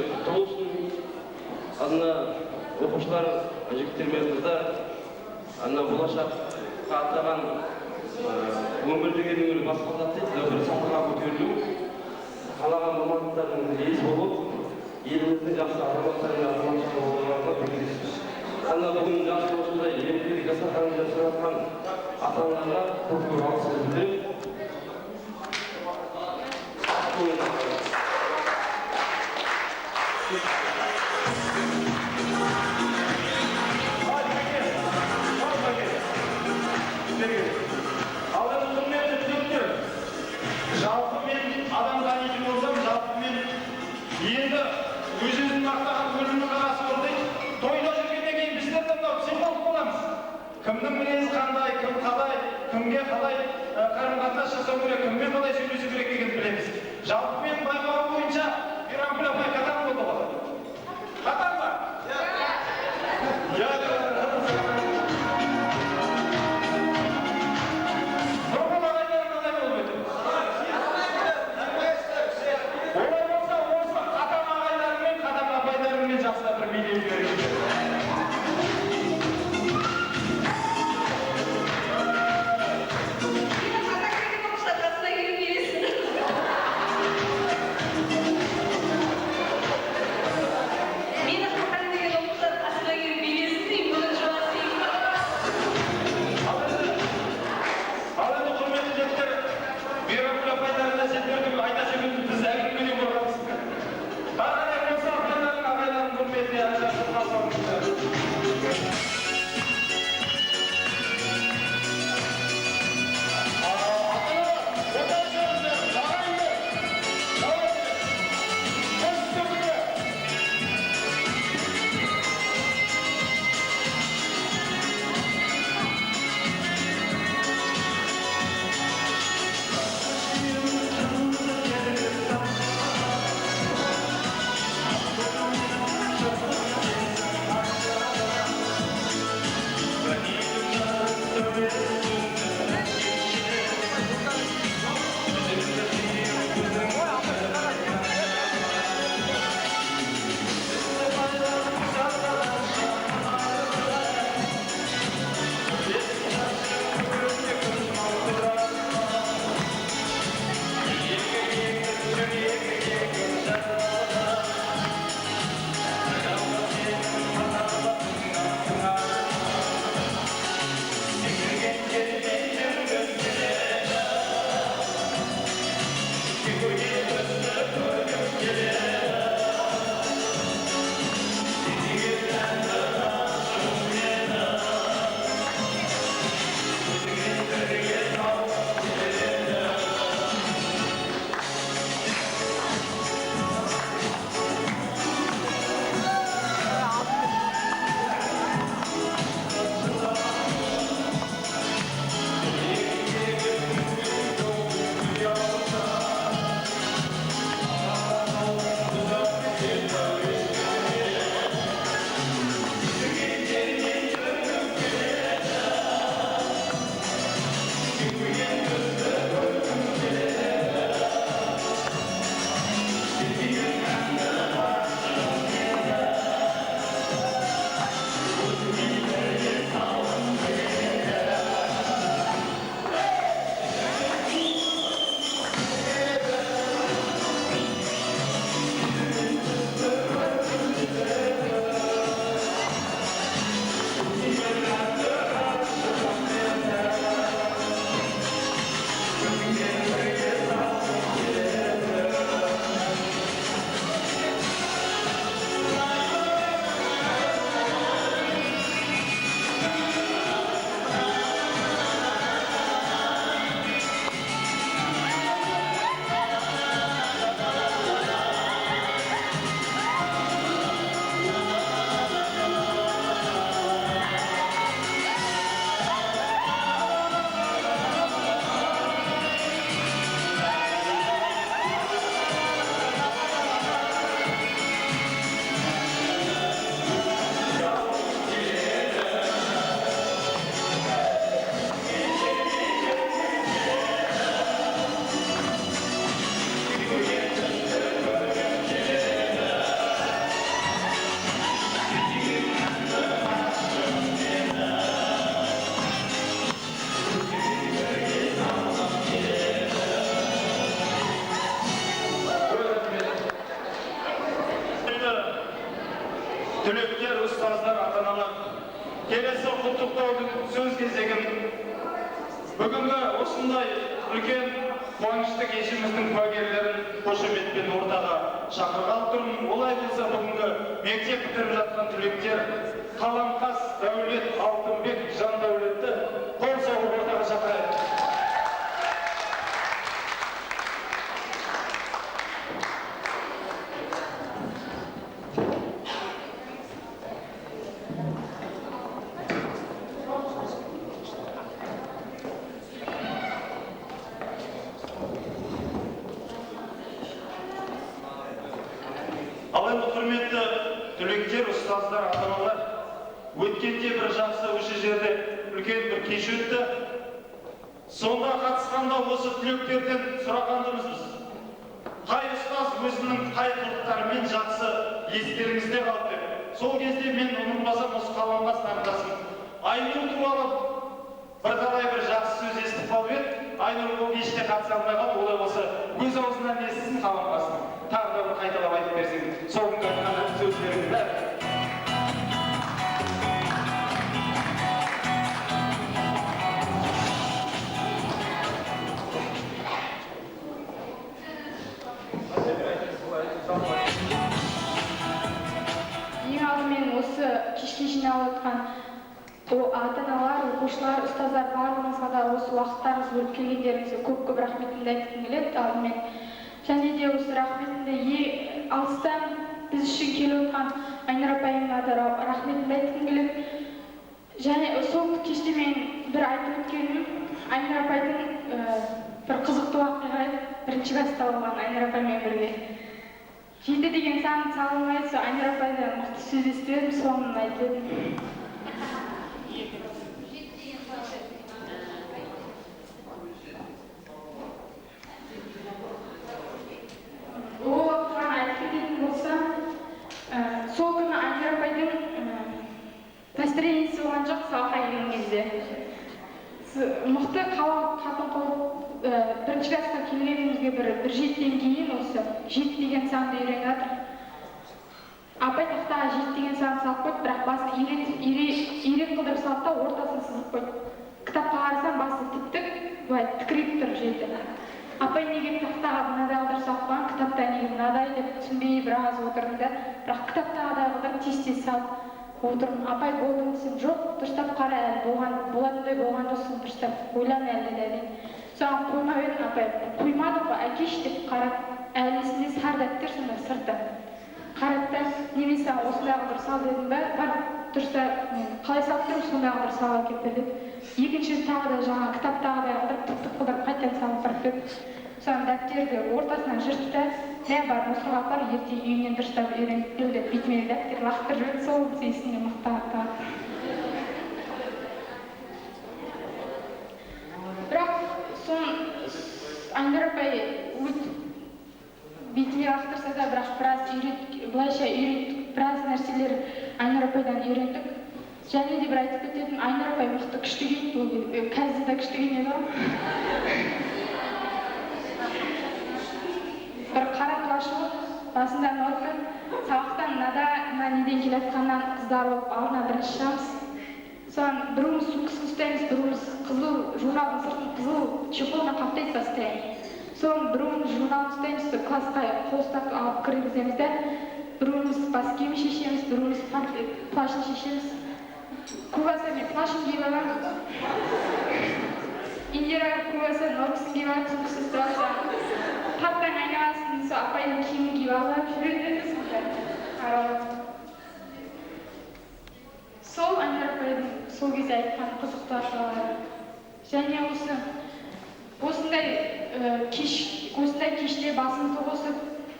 құтты болсын. Ана оқушылар, жігіттер мен қыздар, ана болашаққа атаған өмір деген өмір басқа дейді, бір сатыға көтерілу, қалаған мамандықтардың иесі болып, еліміздің жақсы азаматтарына азаматшылық болғанына тілектеспіз. Ана бүгін жақсы осындай еңбек жасаған жасатқан ата-аналарға көп алғыс білдіремін. Жалпы мен адам танитын болсам, жалпы мен енді өзіміздің мақтаған өзімнің қарасы болды. Тойда жүргеннен кейін біздер де мынау психолог боламыз. Кімнің мінезі қандай, кім қалай, кімге қалай қарым-қатынас жасау керек, кіммен қалай сөйлесу керек дегенді білеміз. Жалпы мен байқауым бойынша Мейрамгүл апай қатаң болды ғой. Қатаң ба? Biz түлектер, ұстаздар, ата-аналар, келесі құттықтаудың сөз кезегін бүгінгі осындай үлкен қуанышты кешіміздің куәгерлерін қошеметпен ортаға шақырғалы тұрмын. Олай болса бүгінгі мектеп бітіріп жатқан түлектер Қаламқас Дәулет Алтынбек Жандәулетті қол соғып ортаға шақырайық. Алайда құрметті түлектер, ұстаздар, ата-аналар, өткенде бір жақсы осы жерде үлкен бір кеш өтті. Сонда қатысқанда осы түлектерден сұрағанымыз, қай ұстаз өзінің қай қылықтарымен жақсы естеріңізде қалды деп. Сол кезде мен ұмытпасам осы Қаламқас намдасын Айнұр туралы бірталай бір жақсы сөз естіп қалып еді. Айнұр ол кеште қатыса алмай қалды. Олай болса өз аузынан естісін Қаламқастың. Тағы да бір қайталап айтып берсең, сол күнгі айтқан сөздеріңіз бәрі. Ең алдымен осы кешке жиналып отқан ата-аналар, оқушылар, ұстаздар барлығыңызға да осы уақыттарыңыз бөліп келгендеріңізге көп рахметімді айтқым келеді. Алдымен және де осы рахметімді алыстан біз үшін келіп отқан Айнұр апайыма да рахметімді айтқым келеді. Және сол кеште мен бір айтып өткенім, Айнұр апайдың бір қызықты уақиға бірінші класста болған Айнұр апаймен бірге. 7 деген сан салынмайды, сол Айнұр апайда мықты сөз естідім, соны айтып едім. Ол оған айтып кететін болса, сол күні Айнұр апайдың настроениесі болған жоқ сабаққа келген кезде. Мықты қатын қылып бірінші классқа келгенімізге бір 7-ден кейін осы 7 деген санды үйреніп жатыр. Апай тақтаға 7 деген санды салып қойды, бірақ басын ирек қылдырып салды да ортасын сызып қойды. Кітапқа қарасам басы тіп-тік, былай тікірейіп тұр 7. Апай неге тақтаға мынадай қылдырып салып қойған, кітапта неге мынадай деп түсінбей біраз отырдым да, бірақ кітаптағыдай қылдырып тез-тез салып отырдым. Апай болдым десем, жоқ, дұрыстап қара, болатындай болған жоқсың, дұрыстап ойлан әлі деді. Соған қоймап едім, апай қоймадым ғой, әкеш деп қарап, әлесінде сар дәптер сонда сырты. Қарап та, неме саған осындай қылдырып сал дедім бе, бар, дұрыстап қалай салып тұрмын, сондай қылдырып сал әкеп бер деп. Екінші тағы да жаңа кітаптағыдай қылдырып, тұп-тұп қылдырып қайтадан салып барып деді. Соған дәптерді ортасынан жыртып та, мә бар, осыға апар, ерте үйінен дұрыстап үйреніп кел деп бетіме дәптер лақтырып жіберді, сол есімде мықты. Бірақ Айнұр апай бетіме лақтырса да, бірақ былайша үйреттік, біраз нәрселер Айнұр апайдан үйрендік. Және де бір айтып кететін, Айнұр апай мықты күшті келді, қазір да күшті келмеді ғой. Бір қара плашық, басында ноты, сабақтан неден келе жатқаннан қыздар болып алдына бірінші шығамыз. Соған біріміз сумкасын ұстаймыз, біріміз қызыл журналдың сыртын қызыл чехолына қаптайды постоянно. Соған біріміз журналын ұстаймыз, классқа қол ұстап алып кіргіземіз де, біріміз бас киімін шешеміз, біріміз плашын шешеміз. Көбаса мен плашын киіп аламын. Индира көбаса норкасын киіп алып, сумкасын ұстап алып, таптан айналасын, сол апайдың киімін киіп алып, жүреді сонда. Сол Айнұр апайдың сол кезде айтқан қызықты ақылдары. Және осындай кеште басымызды қосып,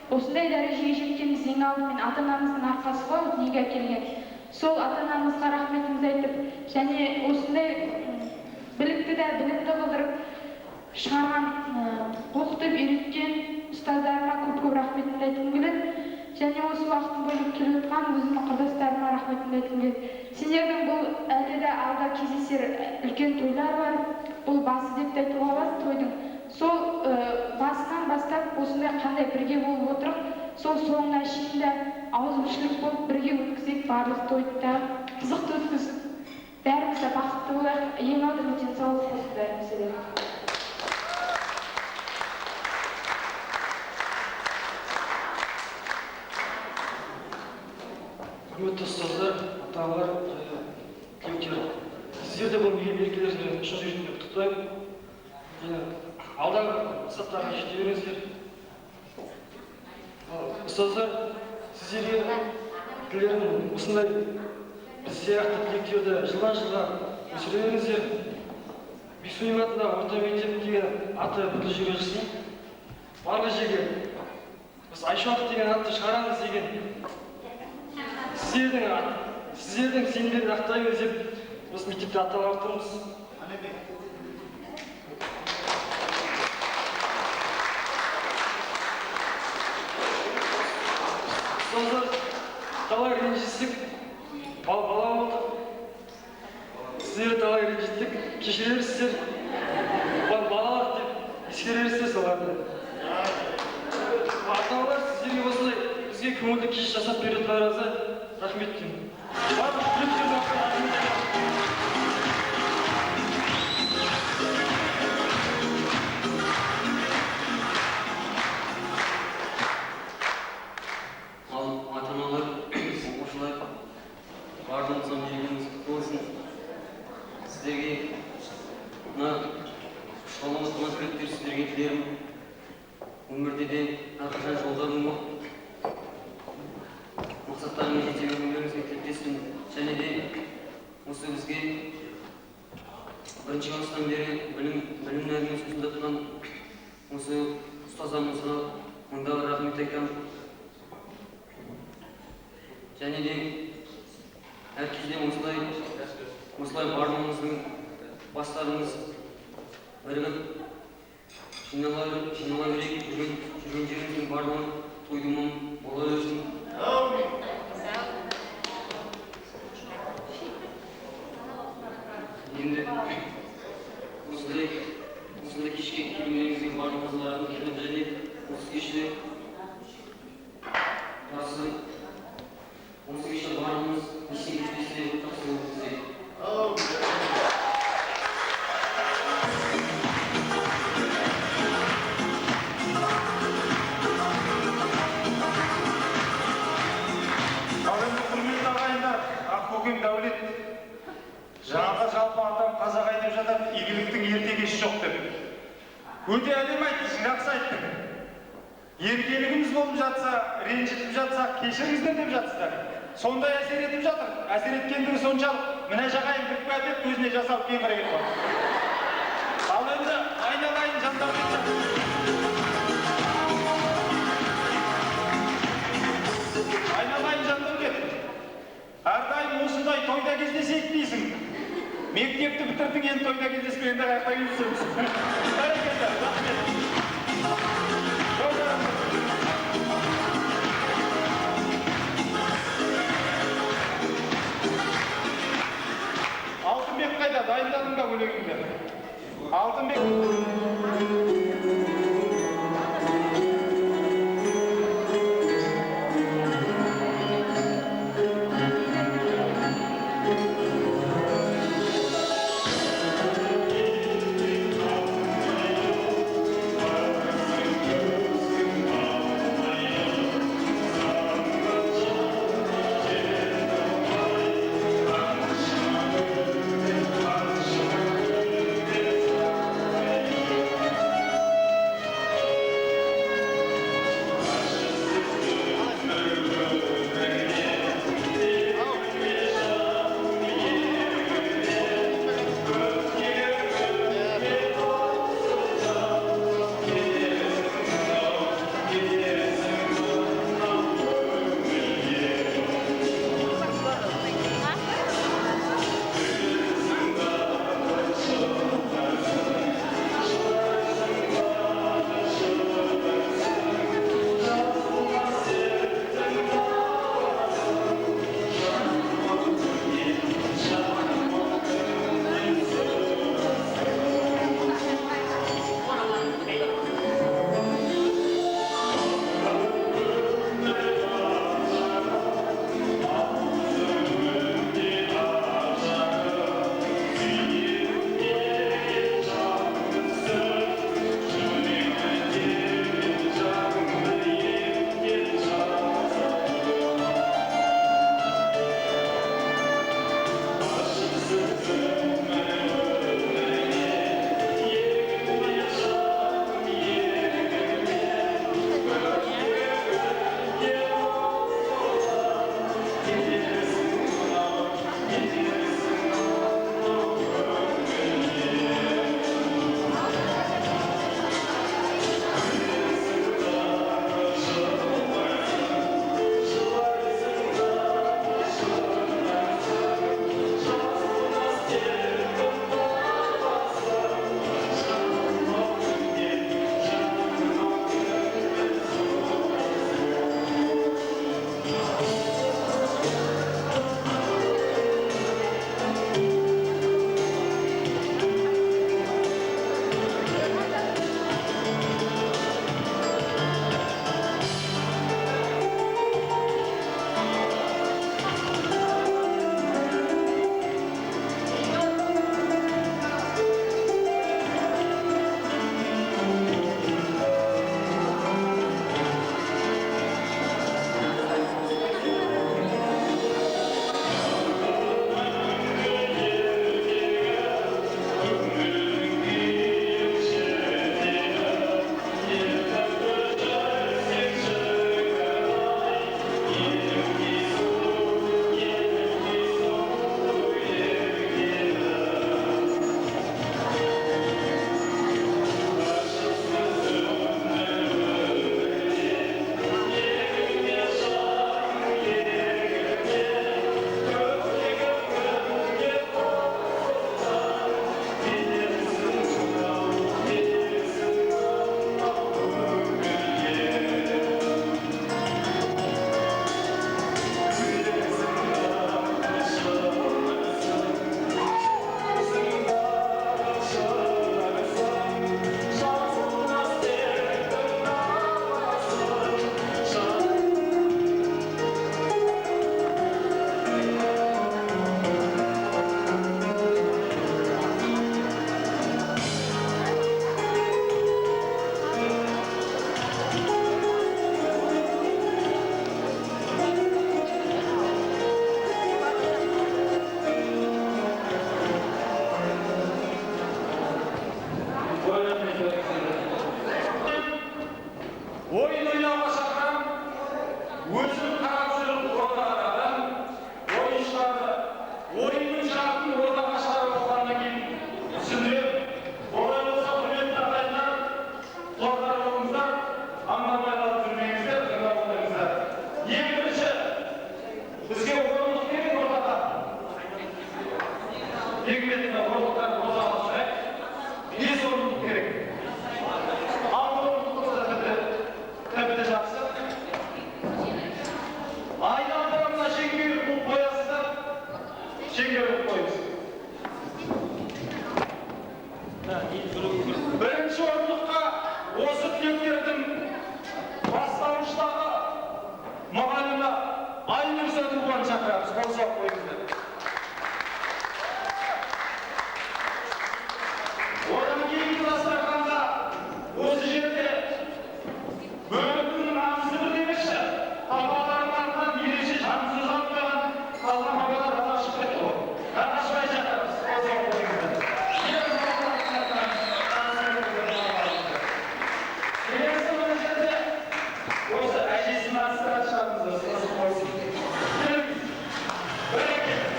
осындай дәрежеге жеткеніміз ең алдымен ата-анамыздың арқасы ғой, дүниеге әкелген. Сол ата-анамызға рахметімізді айтып, және осындай білікті қылдырып шығарған, оқытып үйреткен ұстаздарыма көп рахметімді айтқым келеді. Және осы уақытын бөліп келіп отқан өзімнің құрдастарыма рахметімді айтқым келеді. Сендердің бұл әлде де алда кездесер үлкен тойлар бар. Бұл басы деп те айтуға болады тойдың. Сол басынан бастап осындай қандай бірге болып отырып, сол соңына шейін де ауызбіршілік болып бірге өткізейік барлық тойды да қызықты өткізіп, бәріміз де бақытты болайық, ең алдымен денсаулық болсын бәрімізге деп. Құрметті ұстаздар, ата-аналар, түлектер, сіздерді бұл мерекелерді шын жүрегімнен құттықтаймын. Алдағы мақсаттарға жете беріңіздер. Ұстаздар, сіздерге тілерім осындай біз сияқты түлектерді жылдан-жылға өсіре беріңіздер. Бейсуим атындағы орта мектептегі аты бүкіл жерге жүрсін. Барлық жерге біз Айшуақ деген атты шығарамыз деген сіздердің сенімдерді ақтаймыз деп осы мектепте аттанып тұрмыз. Ұстаздар, талай ренжістік, бала болдық. Сіздерді талай ренжістік, кешірерсіздер. Балалық деп ескерерсіздер соларды. Ата-аналар сіздерге осылай бізге көңілді кеш жасап беретіндеріңізге рахмет деймін. Барлық түлектерге рахмет. Ата-аналар, оқушылар, барлығыңызға мерекеңіз құтты болсын. Сіздерге мына шалымыз тілектер сіздерге тілерім. Өмірде де әрқашан жолдарың бол. Мақсаттарыңа жете берулеріңізге тілектеспін. Және де осы бізге бірінші класстан бері білім нәрімен сөзін тапқан осы ұстаздарымызға мыңдаған рахмет айтамын. Және де әр кезде осылай барлығымыздың бастарымыз бірігіп жинала берейік, жүрген жеріміздің барлығын тойдымын бола берсін. Енді осындай кешке келгеніңізге барлығыңызға рахмет айтамын. Және осы кеште барлығымыз есен кездессе жақсы болып іздейік. Құрметті ағайындар, Ақбөкен Дәулет, жаңағы жалпы атам қазақ айтып жатады, игіліктің ерте-кеші жоқ деп. Өте әдемі айтты, жақсы айттың. Еркелігіміз болып жатса, ренжітіп жатса, кешіріңіздер деп жатсыздар. Сондай әсер етіп жатыр. Әсер еткендігі соншалық, мына жағайын бүкпе әдеп көзіне жасалып кейін қарай кетіп қалды. Ал енді айналайын жандар айналайын жандарбек, әрдайым осындай тойда кездесейік дейсің. Мектепті бітірдің, енді тойда кездеспегенде қайта кездесеміз. Бәрекелді, рахмет. Алтынбек қайда? Дайындадың ба өлеңіңді? Алтынбек. Бізге орындық керек ортада. Егметіне орындықтар қозғалысына бес орындық керек. Алты орындық болса тіпті жақсы. Айналдырымына шеңберек қуып қоясыздар. Шеңберек қойыңыз. Бірінші орындыққа осы түлектердің бастауыштағы мұғалімі Айнұр Сатуған шақырамыз. Қол соғып қойыңыздар. Одан кейінгі дастарханда осы жерде бөліктің аңызы бір демекші. Апаларынан ерекше жансыз алынбаған қалған апалар ғана шығып кетті ғой. Қарашбай шақырамыз. Қол соғып қойыңыздар. Осы әжесінің астырат шағымызды сынып қойсын. Бәрекелді.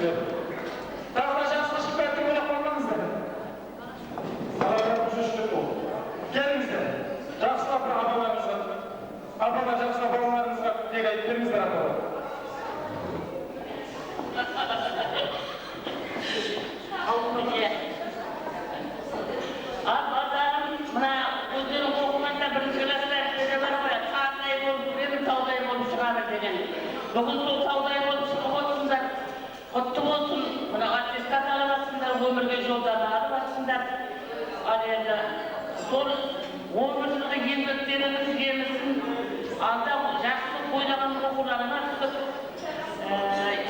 Тағы да жақсы шипатты ойлап қалмаңыздар. Аллаға жүзістік бол. Келіңіздер. Жақсылап бір апаларыңызға, жақсылап балаларыңызға тек айтып беріңіздер апалар. Мына өздерің оқығанда бірінші класста әскерде бар ғой, қандай болып жүреді, таудай болып шығады деген. Бүгін сол таудай болып шығып отырсыңдар, құтты болсын, мына аттестат алып жатсыңдар, өмірге жолдама алып жатсыңдар. Ал енді сол 11 жылғы еңбектеріңіз жемісін алда жақсы ойлаған оқуларыңа түсіп,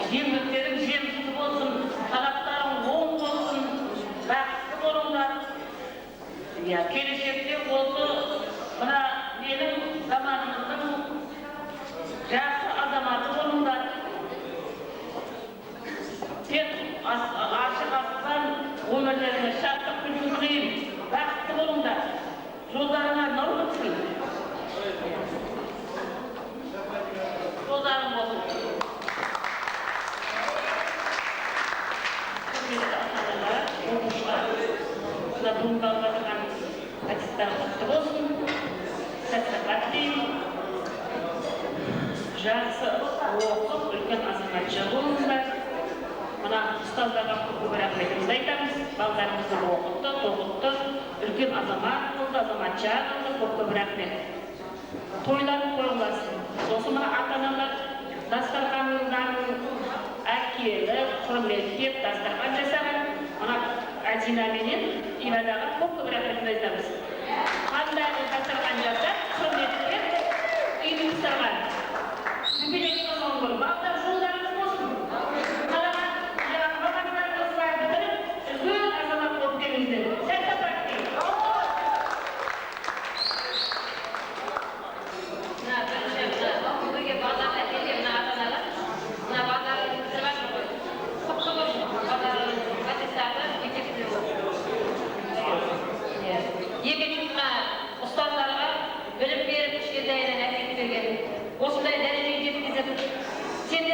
еңбектерің жемісті болсын, талаптарың оң болсын, бақытты болыңдар. Келешекте осы мына менің заманымыздың жақсы азаматы болыңдар. Тек ашық аспан өмірлеріңе шаттық күшін тілеймін. Бақытты болыңдар. Жолдарыңа нұр өтсін. Жолдарың болсын. Құтты болсын, сәт-сапат деймін. Жақсы оқып, үлкен азаматша болыңыздар. Мына ұстаздарға көп рахметімізді айтамыз. Балаларымызды оқытты, тоғытты, үлкен азамат болды, азаматша болды, көп рахмет. Тойларын қойыласын. Сосын мына ата-аналар дастарханыңыздан әкеліп, құрметтеп, дастархан жасаған. Мына Әзинаменен Ивадаға көп рахметімізді айтамыз. Қандай дастархан жасап, құрметтеп, үйдің ұстарған. Мүмкіндік болсын, балдар жолдарыңыз болсын. Қалаған, мамандарыңыз бар бітіріп, үлкен азамат болып келіңіздер. Сәт-сапат деймін. Мына бірінші бүгінгі балаларға келген ата-аналар, мына балалардың сырбасы ғой. Құтты болсын, балалардың аттестаты мектепте болды. Екінші мына ұстаздарға білім беріп, кішкентайынан әкеліп берген. Осындай дәрежеге жеткізіп, сендер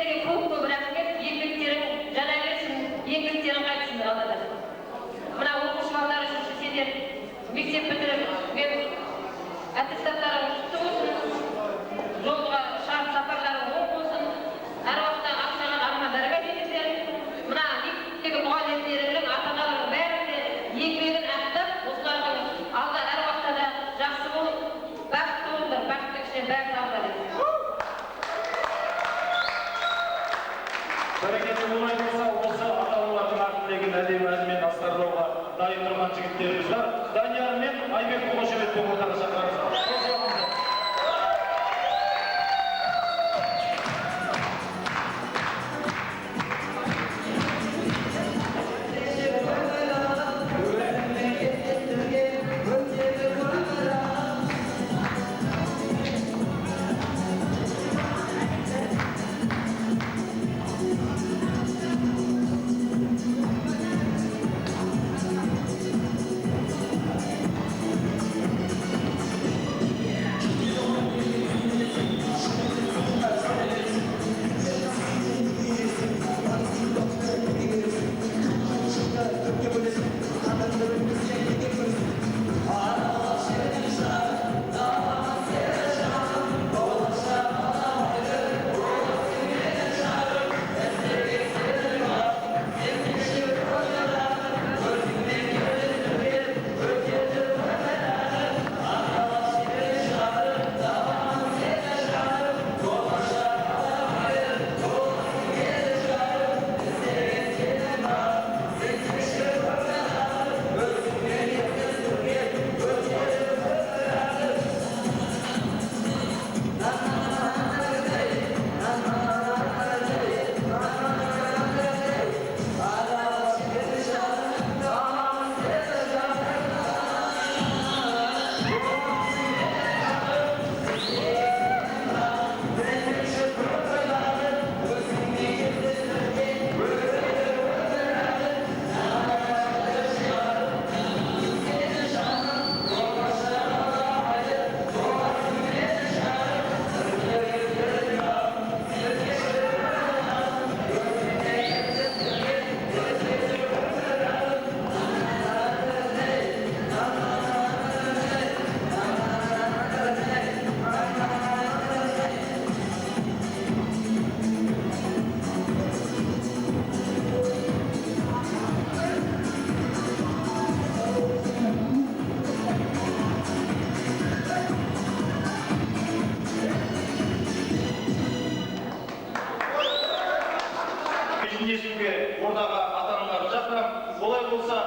кеңесуге ордаға ата-аналарды шақырамын. Олай болса,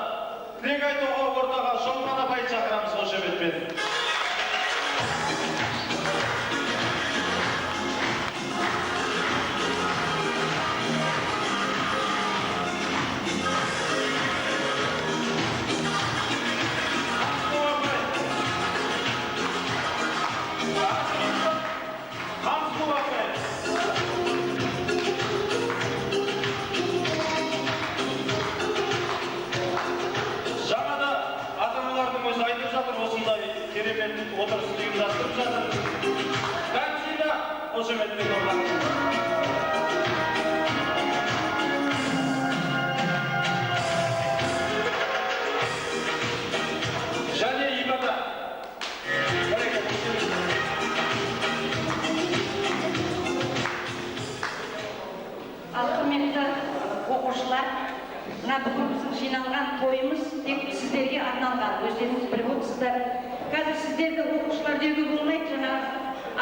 тілек айтуға ордаға Шолпан апайды шақырамыз қошеметпен. Отырысты ұйымдастырып жатыр. Қаншыда қошеметпен орнатты. Және ибада. Ал құрметті оқушылар, мына бүгін біздің жиналған тойымыз тек сіздерге арналған. Өздеріңіз біліп отырсыздар. Қазір сіздерді оқушылар деуге болмайды, жаңа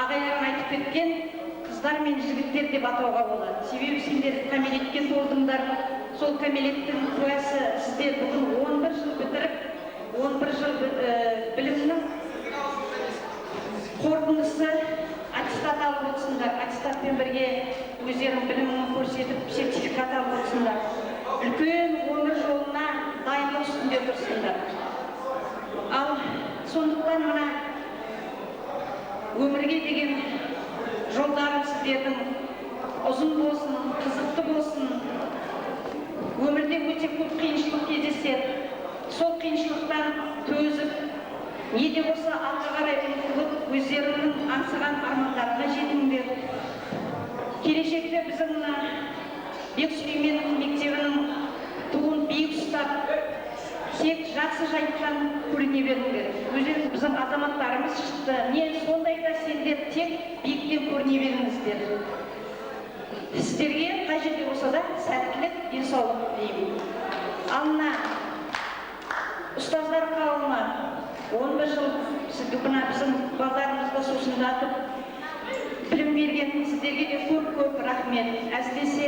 ағайларым айтып кеткен қыздар мен жігіттер деп атауға болады. Себебі сендер кәмелетке толдыңдар, сол кәмелеттің куәсі сіздер бүгін 11 жыл бітіріп, 11 жыл білімнің қорытындысы аттестат алып отырсыңдар. Аттестатпен бірге өздерінің білімін көрсетіп, сертификат алып отырсыңдар. Үлкен өмір жолына дайындық үстінде тұрсыңдар. Ал сондықтан мына өмірге деген жолдарың сіздердің ұзын болсын, қызықты болсын. Өмірде өте көп қиыншылық кездеседі. Сол қиыншылықтан төзіп, не де болса алға қарай ұмтылып, өздерінің аңсаған армандарына жетіңдер. Келешекте біздің мына Бексүлейменов мектебінің туын биік ұстап, тек жақсы жайттан көріне беріңдер. Өздеріңіз біздің азаматтарымыз шықты. Не сондайда сендер тек биіктен көріне беріңіздер. Сіздерге қай жерде болса да сәттілік, денсаулық тілеймін. Ал мына ұстаздар қауымы 11 жыл біздің балдарымызды сусындатып білім берген сіздерге де көп рахмет. Әсіресе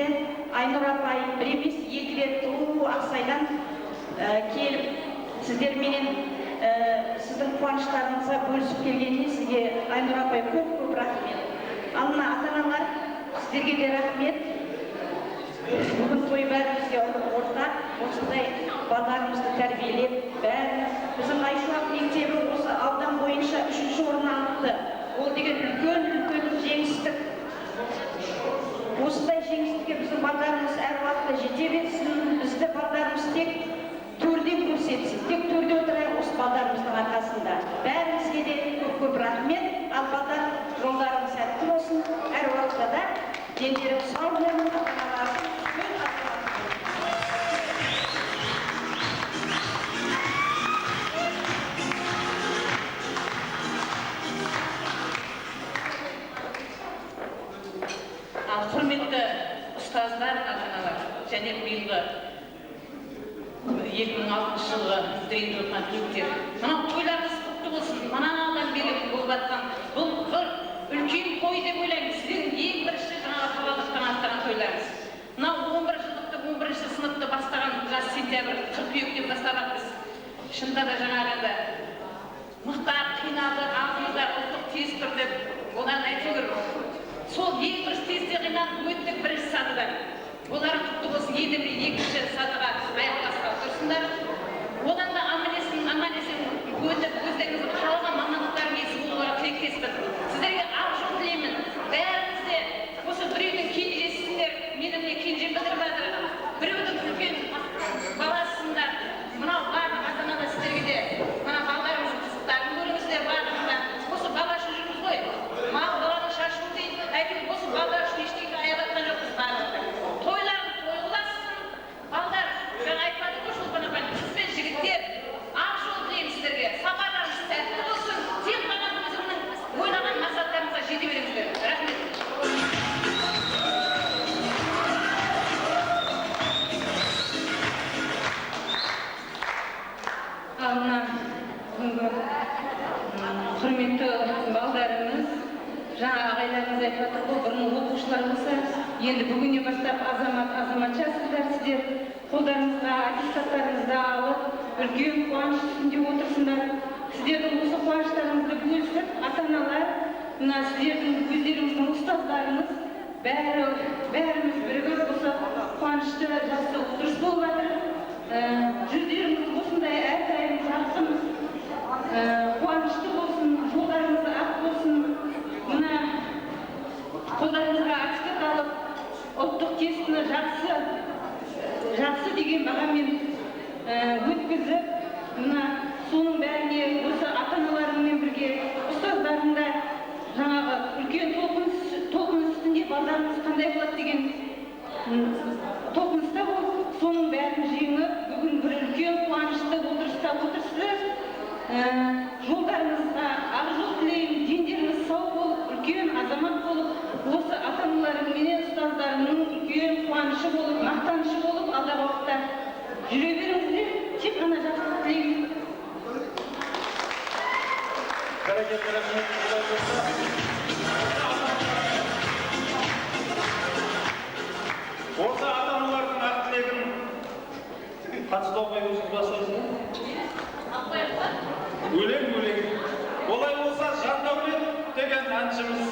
Айнұр апай бір емес 2 рет Ақсайдан келіп сіздерменен сіздің қуаныштарыңызға бөлісіп келгеніне сізге Айнұр апай көп рахмет. Ал мына ата-аналар сіздерге де рахмет. Бүгін той бәрімізге ортақ, осындай балдарымызды тәрбиелеп, бәрі біздің Айшуақ мектебі осы аудан бойынша 3-ші орын алды. Ол деген үлкен жеңістік. Осындай жеңістікке біздің балдарымыз әр уақытта жете берсін. Бізді балдарымыз тек төрден көрсетсін. Тек төрде отырайық осы балдарымыздың арқасында. Бәрімізге де көп рахмет. Ал балдар жолдарыңыз сәтті болсын. Әр уақытта да дендері сау болсын. Құрметті ұстаздар, ата-аналар, және биылғы 2006 жылғы студент отқан түлектер. Мына тойларыңыз құтты болсын. Манадан бері болып жатқан бұл бір үлкен той деп ойлаймын. Сіздердің ең бірінші жаңағы табалдырықтан аттаған тойларыңыз. Мына 11 жылдықты 11-ші сыныпты бастаған жас сентябрь, қыркүйектен бастаған біз. Шынында да жаңағында мықтап, қиналдық, алдымызда ұлттық тест тұр деп, одан әйтеуір сол ең бірінші тестте қиналып өттік бірінші сатыдан. Оларың құтты болсын, енді бір екінші сатыға аяқтасқан тұрсындар. Одан да аман-есен өтіп, өздеріңіздің қалаған мамандықтарың есі болуға тілектеспін. Сіздерге ақ жол тілеймін. Бәріңіз де осы біреудің кенжесісіңдер, менің де кенжем бітіріп жатыр. Біреудің үлкен баласысыңдар. Мынау барлық ата-ана сіздерге де мына балаларымыздың қызықтарын көріңіздер барлығында. Осы бала үшін жүрміз ғой. Мал баланың шашы дейді. Әйтеуір осы балдар үшін ештеңе аяқтан жоқпыз барлығы. Тойларын той қыласың. Балдар жаңа айтпады ғой Шолпан апай, қыз бен жігіттер ақ жол тілеймін сіздерге. Сапарларыңыз сәтті болсын. Тек қана өзіңнің ойлаған мақсаттарыңызға жете беріңіздер. Рахмет. Ал мына құрметті балдарымыз, жаңа ағайларымыз айтып жатыр ғой, бұрын оқушылар болса енді бүгіннен бастап азаматшасыздар, сіздер қолдарыңызға аттестаттарыңызды алып, үлкен қуаныш үстінде отырсыңдар. Сіздердің осы қуаныштарыңызды бөлісіп, ата-аналар, мына сіздердің өздеріңіздің ұстаздарыңыз, бәріміз бірігіп осы қуанышты жақсы отырыс болып жатыр. Жүздеріңіз осындай әрдайым жарқын, қуанышты болсын, жолдарыңыз ақ болсын. Мына қолдарыңызға аттестат алып, ұлттық тестіні жақсы деген бағамен өткізіп, мына соның бәріне осы ата-аналарыңмен бірге, ұстаздарың да жаңағы үлкен толқын үстінде балдарыңыз қандай болады деген толқыныста болып, соның бәрін жеңіп, бүгін бір үлкен қуанышты отырыста отырсыздар. Жолдарыңызға ақ жол тілеймін, дендеріңіз сау болып, үлкен азамат болып, осы ата-аналарың менен ұстаздарының үлкен қуанышы болып, мақтанышы болып, алдағы уақытта жүре беріңіздер. Тек қана жақсылық тілеймін. Осы ата-аналардың ақ тілегін қатысты оқай өзіңіз бастайсың. Өлең. Олай болса, Жандәулет деген әншіміз,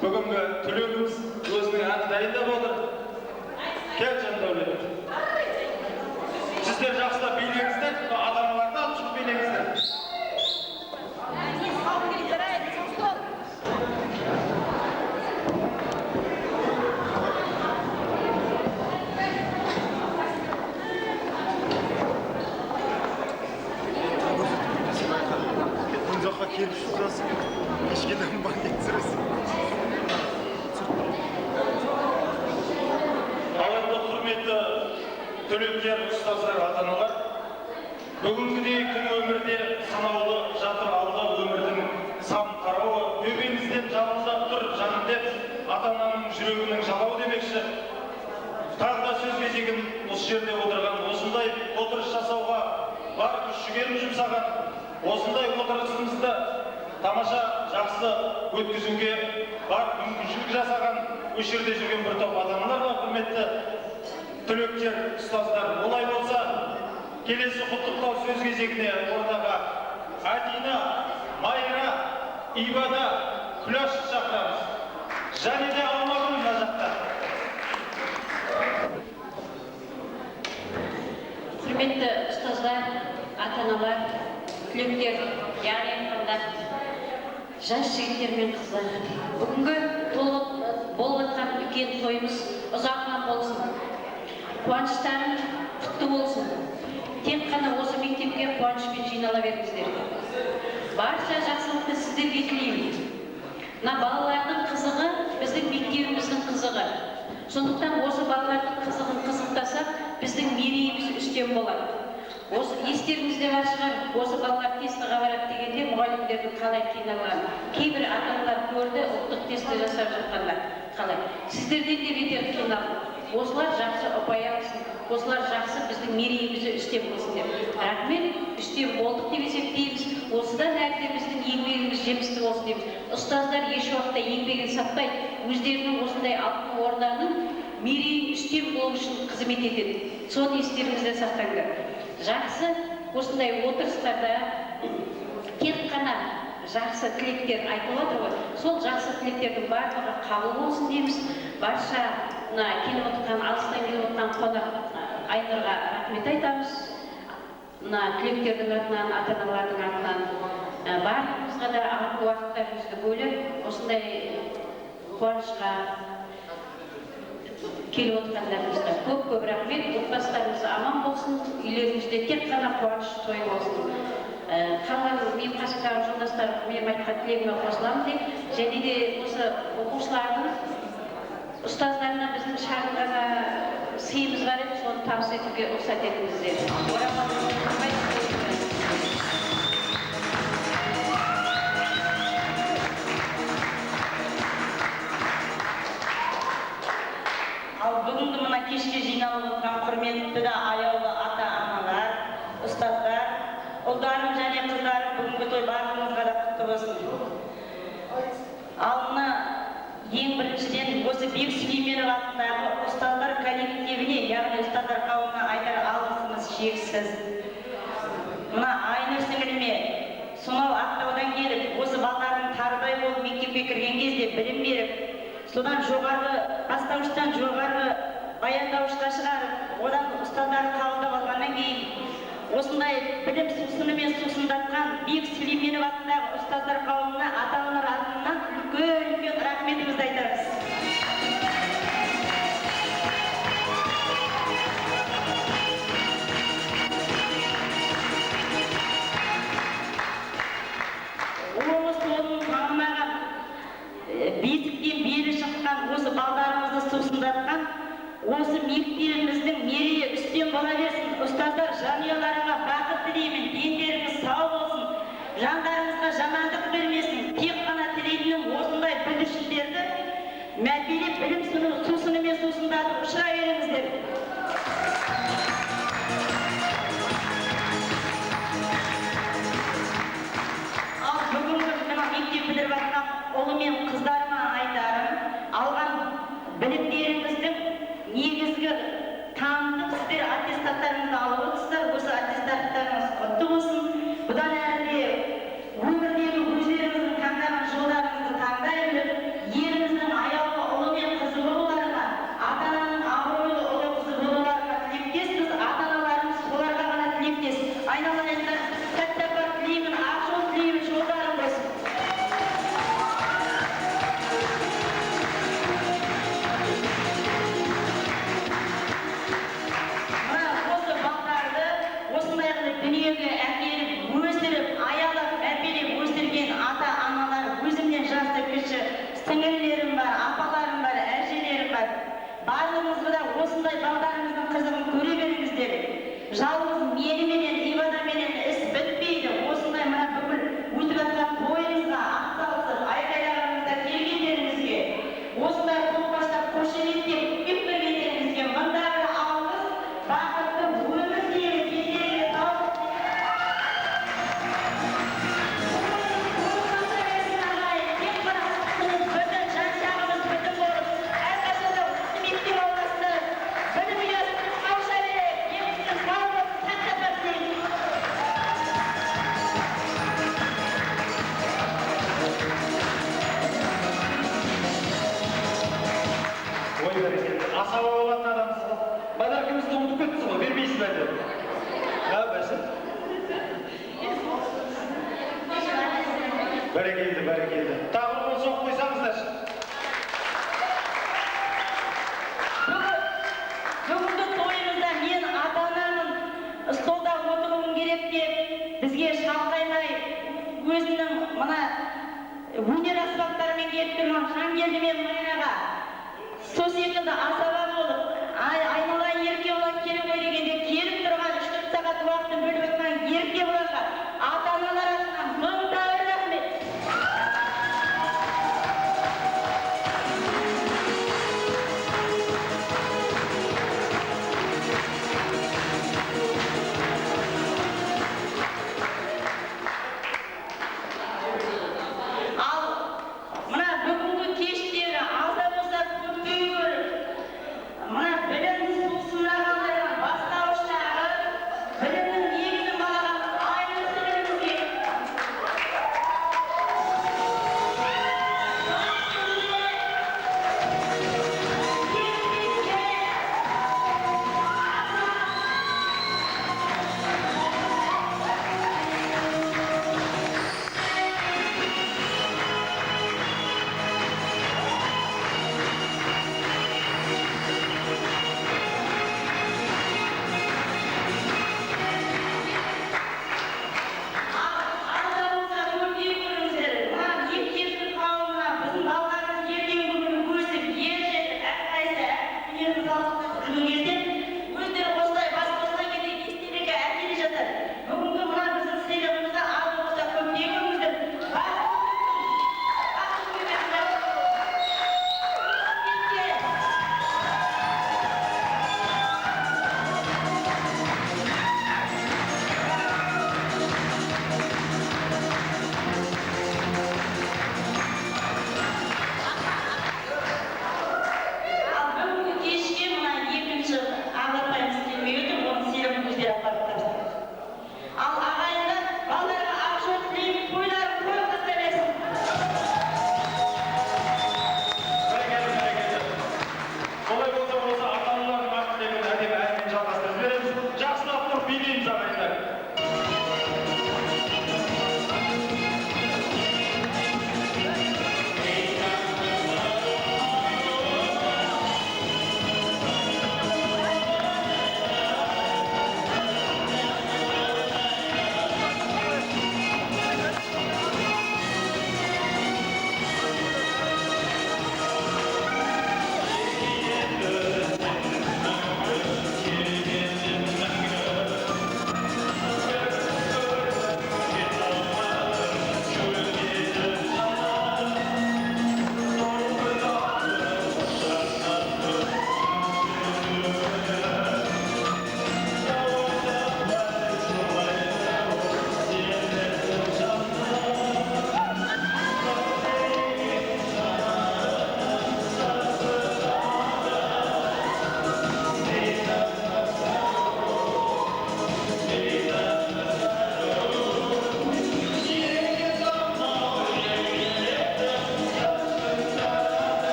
бүгінгі түлегіміз өзінің әнін дайындап отыр. Кел, Жандәулет. Сіздер жақсылап билеңіздер, ата-аналарды алып шығып билеңіздер. Келіп шыққасын, ешкеден бар кетсіресің. Ал енді құрметті түлектер, ұстаздар, ата-аналар, бүгінгідей күн өмірде санаулы жатыр алда өмірдің сан тарауы, төбемізден жалғыздап тұр жаным деп, ата-ананың жүрегінің жалауы демекші. Тағы да сөз кезегін осы жерде отырған, осындай отырыс жасауға бар күш-жігерін жұмсаған, осындай отырысымызды тамаша жақсы өткізуге бар мүмкіншілік жасаған осы жерде жүрген бір топ ата-аналар бар, құрметті түлектер, ұстаздар. Олай болса, келесі құттықтау сөз кезегіне ортаға Адина, Майра, Ибада, Күләш шақырамыз. Және де Алмагүл мына жақта. Құрметті ұстаздар, ата-аналар, түлектер, яғни айтқанда жас жігіттер мен қыздар, бүгінгі болып жатқан үлкен тойымыз ұзағынан болсын, қуаныштарың құтты болсын. Тек қана осы мектепке қуанышпен жинала беріңіздер. Барша жақсылықты сіздерге тілеймін. Мына балалардың қызығы біздің мектебіміздің қызығы. Сондықтан осы балалардың қызығын қызықтаса, біздің мерейіміз үстем болады. Осы естеріңізде бар шығар, осы балалар тестіға барады дегенде мұғалімдердің қалай қиналғанын. Кейбір ата-аналар көрді, ұлттық тесті жасап жатқандар. Қалай? Сіздерден де бетер қиналды. Осылар жақсы ұпай алсын, осылар жақсы біздің мерейімізді үстем болсын деп. Рахмет, үстем болдық деп есептейміз. Осыдан әрі де біздің еңбегіміз жемісті болсын дейміз. Ұстаздар еш уақытта еңбегін сатпайды, өздерінің осындай алтын орданың мерейін үстем болу үшін қызмет етеді. Соны естеріңізде сақтаңдар. Жақсы осындай отырыстарда тек қана жақсы тілектер айтылып отыр ғой. Сол жақсы тілектердің барлығы қабыл болсын дейміз. Барша келіп отырған, алыстан келіп отырған қонақ Айнұрға рахмет айтамыз. Түлектердің атынан, ата-аналардың атынан барлығымызға да алғы уақыттарымызды бөліп, осындай қуанышқа келіп отырғандарыңызға көп рахмет. Отбасыларыңыз аман болсын, үйлеріңізде тек қана қуаныш той болсын. Қалған мен қасымдағы жолдастарым мен айтқан тілегіме қосыламын деп, және де осы оқушылардың ұстаздарына біздің шағын ғана сыйымыз бар еді, соны табыс етуге рұқсат етіңіздер. Ал бүгінгі мына кешке жиналып отырған құрметті да аяулы ата-аналар, ұстаздар, ұлдарым және қыздарым, бүгінгі той барлығыңызға да құтты болсын. Ал мына ең біріншіден осы Бек Сүлейменов атындағы ұстаздар коллективіне, яғни ұстаздар қауымына айтар алғысымыз шексіз. Мына Айнұр сіңіліме сонау Ақтаудан келіп, осы балалардың тарыдай болып мектепке кірген кезде білім беріп, содан жоғарғы, бастауыштан жоғарғы баяндауышқа шығарып, одан ұстаздар қабылдап алғаннан кейін, осындай білім сусынымен сусындатқан Бек Сүлейменов атындағы ұстаздар қауымына ата-аналар атынан үлкен рахметімізді айтамыз. Бесіктен белі шыққан осы балдарымызды сусындатқан, осы мектебіміздің мерейі үстем бола берсін. Ұстаздар жанұяларыңа бақыт тілеймін, дендеріңіз сау болсын, жандарыңызға жамандық бермесін. Тек қана тілейтінім осындай бүлдіршіндерді мәпелеп білім сусынымен сусындатып ұшыра беріңіздер. Ал бүгінгі мектеп бітіріп жатқан ұлы мен қыздарыма айтарым, алған білімдеріңіздің негізгі танытып сіздер аттестаттарыңызды алып отырсыздар. Осы аттестаттарыңыз құтты болсын. Бұдан әрі өмірдегі өздеріңіздің таңдаған жолдарыңызды таңдай біліп, еліміздің аяулы ұлы мен қызы болуларына, ата-ананың абыройлы ұлы қызы болуларына тілектеспіз. Ата-аналарымыз соларға ғана тілектес. Айналайындар, сәттапар тілеймін, ақ жол тілеймін, жолдарың болсын. Дүниеге әкеліп, өсіріп, аялап, мәпелеп өсірген ата-аналар, өзімнен жасты кіші сіңілілерім бар, апаларым бар, әжелерім бар. Барлығыңызға да осындай балдарыңыздың қызығын көре беріңіздер. Жалғыз меніменен, ивадаменен іс бітпейді. Осындай мына бүкіл өтіп жатқан тойыңызға атсалысып, айқайлағаныңызда келгендеріңізге, осындай қолпаштап қошеметтеп, күтіп бергендеріңізге мындағы алғыс, бақытты өмір тілеймін. Асаба болатын адамсыз ғой. Подаркімізді ұмытып кеттіңіз ғой, бермейсіз бе деп. Бәрсін. Бәрекелді, бәрекелді. Тағы бір соғып қойсаңыздаршы. Бүгінгі тойымызда мен ата-анамын столда отыруым керек деп, бізге шалқаймай өзінің мына өнер аспаптарымен келіп тұрған Шангелді мен Майраға сол секілді асаба болып, айналайын ерке болат келе ғой дегенде келіп тұрған 3-4 сағат уақытын бөліп жатқан ерке болатқа ата-аналар атынан мың тәуір рахмет. Ал мына бүгінгі кештегі азда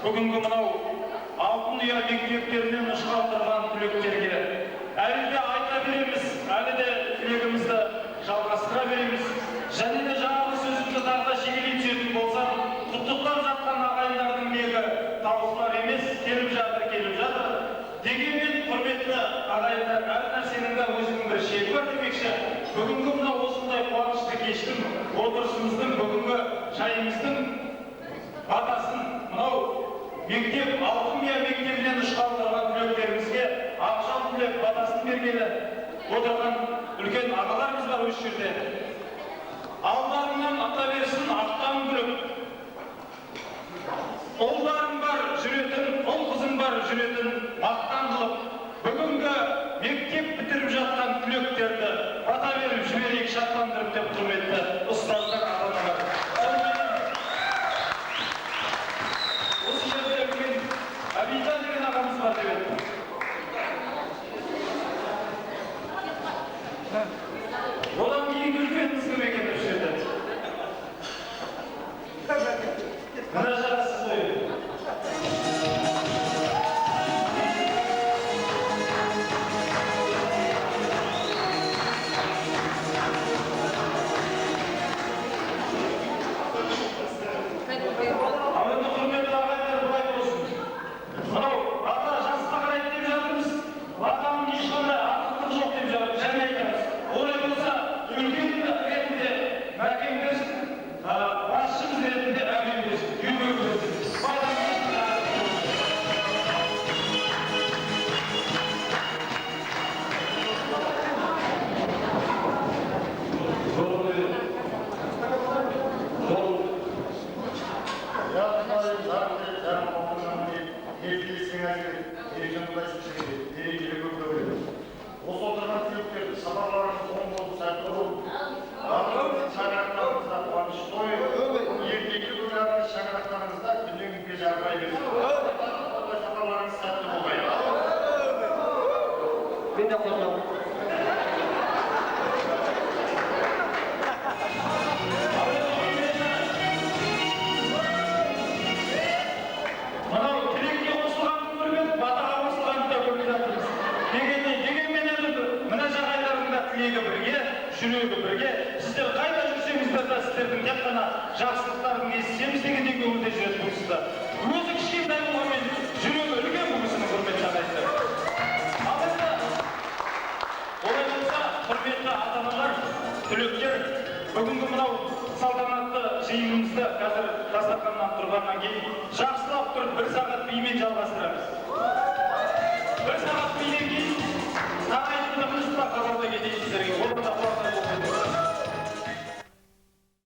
бүгінгі мынау алтын ұя мектептерінен ұшқалдырған түлектерге әлі де айта береміз, әлі де тілегімізді жалғастыра береміз. Және де жаңағы сөзімді тағы да шегелей түсетін болсам, құттықтап жатқан ағайындардың легі таусылар емес, келіп жатыр. Дегенмен, құрметті ағайындар, әр нәрсенің де өзінің бір шегі бар демекші. Бүгінгі мынау осындай қуанышты кештің, отырысымыздың, бүгінгі шайымыздың батасын мынау мектеп, алтын ұя мектебінен ұшқалдырған түлектерімізге ақшан түлек батасын бергелі отырған үлкен ағаларымыз бар осы жерде. Алдарыңнан ата берсін ақтан күліп, ұлдарың бар жүретін, ұл қызың бар жүретін мақтан қылып, бүгінгі мектеп бітіріп жатқан түлектерді бата беріп жіберейік, шаттандырып деп құрметті ұстаздар, ата-аналар. Осы жерде үлкен Абидан деген ағамыз бар деп еді. Одан кейін үлкеніміз кім екен осы жерде? Мына жарасыз ой. Абайдың құрметті ағайындар былай болсын. Мынау ата жасқа қарайды деп жатырмыз. Атаның ешқандай артықтығы жоқ деп жатырмыз. Және айтамыз. Олай болса, үлкен ретінде мәкең берсін, басшымыз ретінде әбен берсін, үйбек берсін. Осы отырған түлектерді сабақтарыңыз оң болып сәтті болып, шаңырақтарыңызда қуаныш тойып, ертеңгі күндеріңіз шаңырақтарыңызда күннен күнге жарқырай берсін. Сапарларыңыз сәтті болғай. Мен де қосыламын. Мынау тілекке қосылғанды көрген, батаға қосылғанды да көрген жатырмыз. Дегенмен мына жағайлардың да тілегі бірге, жүрегі бірге. Сіздер қайда жүрсеңіздер де сіздердің тек қана жақсылықтарын естісеміз дегендей көңілде жүреді бұл кісі. Өзі кішкентай болғанмен жүрегі үлкен бұл кісінің, құрметті ағайындар. Ал енді олай болса, құрметті ата-аналар, түлектер, бүгінгі мынау салтанатты жиынымызды қазір дастарханнан тұрғаннан кейін жақсылап тұрып 1 сағат бимен жалғастырамыз. 1 сағат биден кейін сағайындығымызды да хабарда кетейін сіздерге. Оны да қуантай болып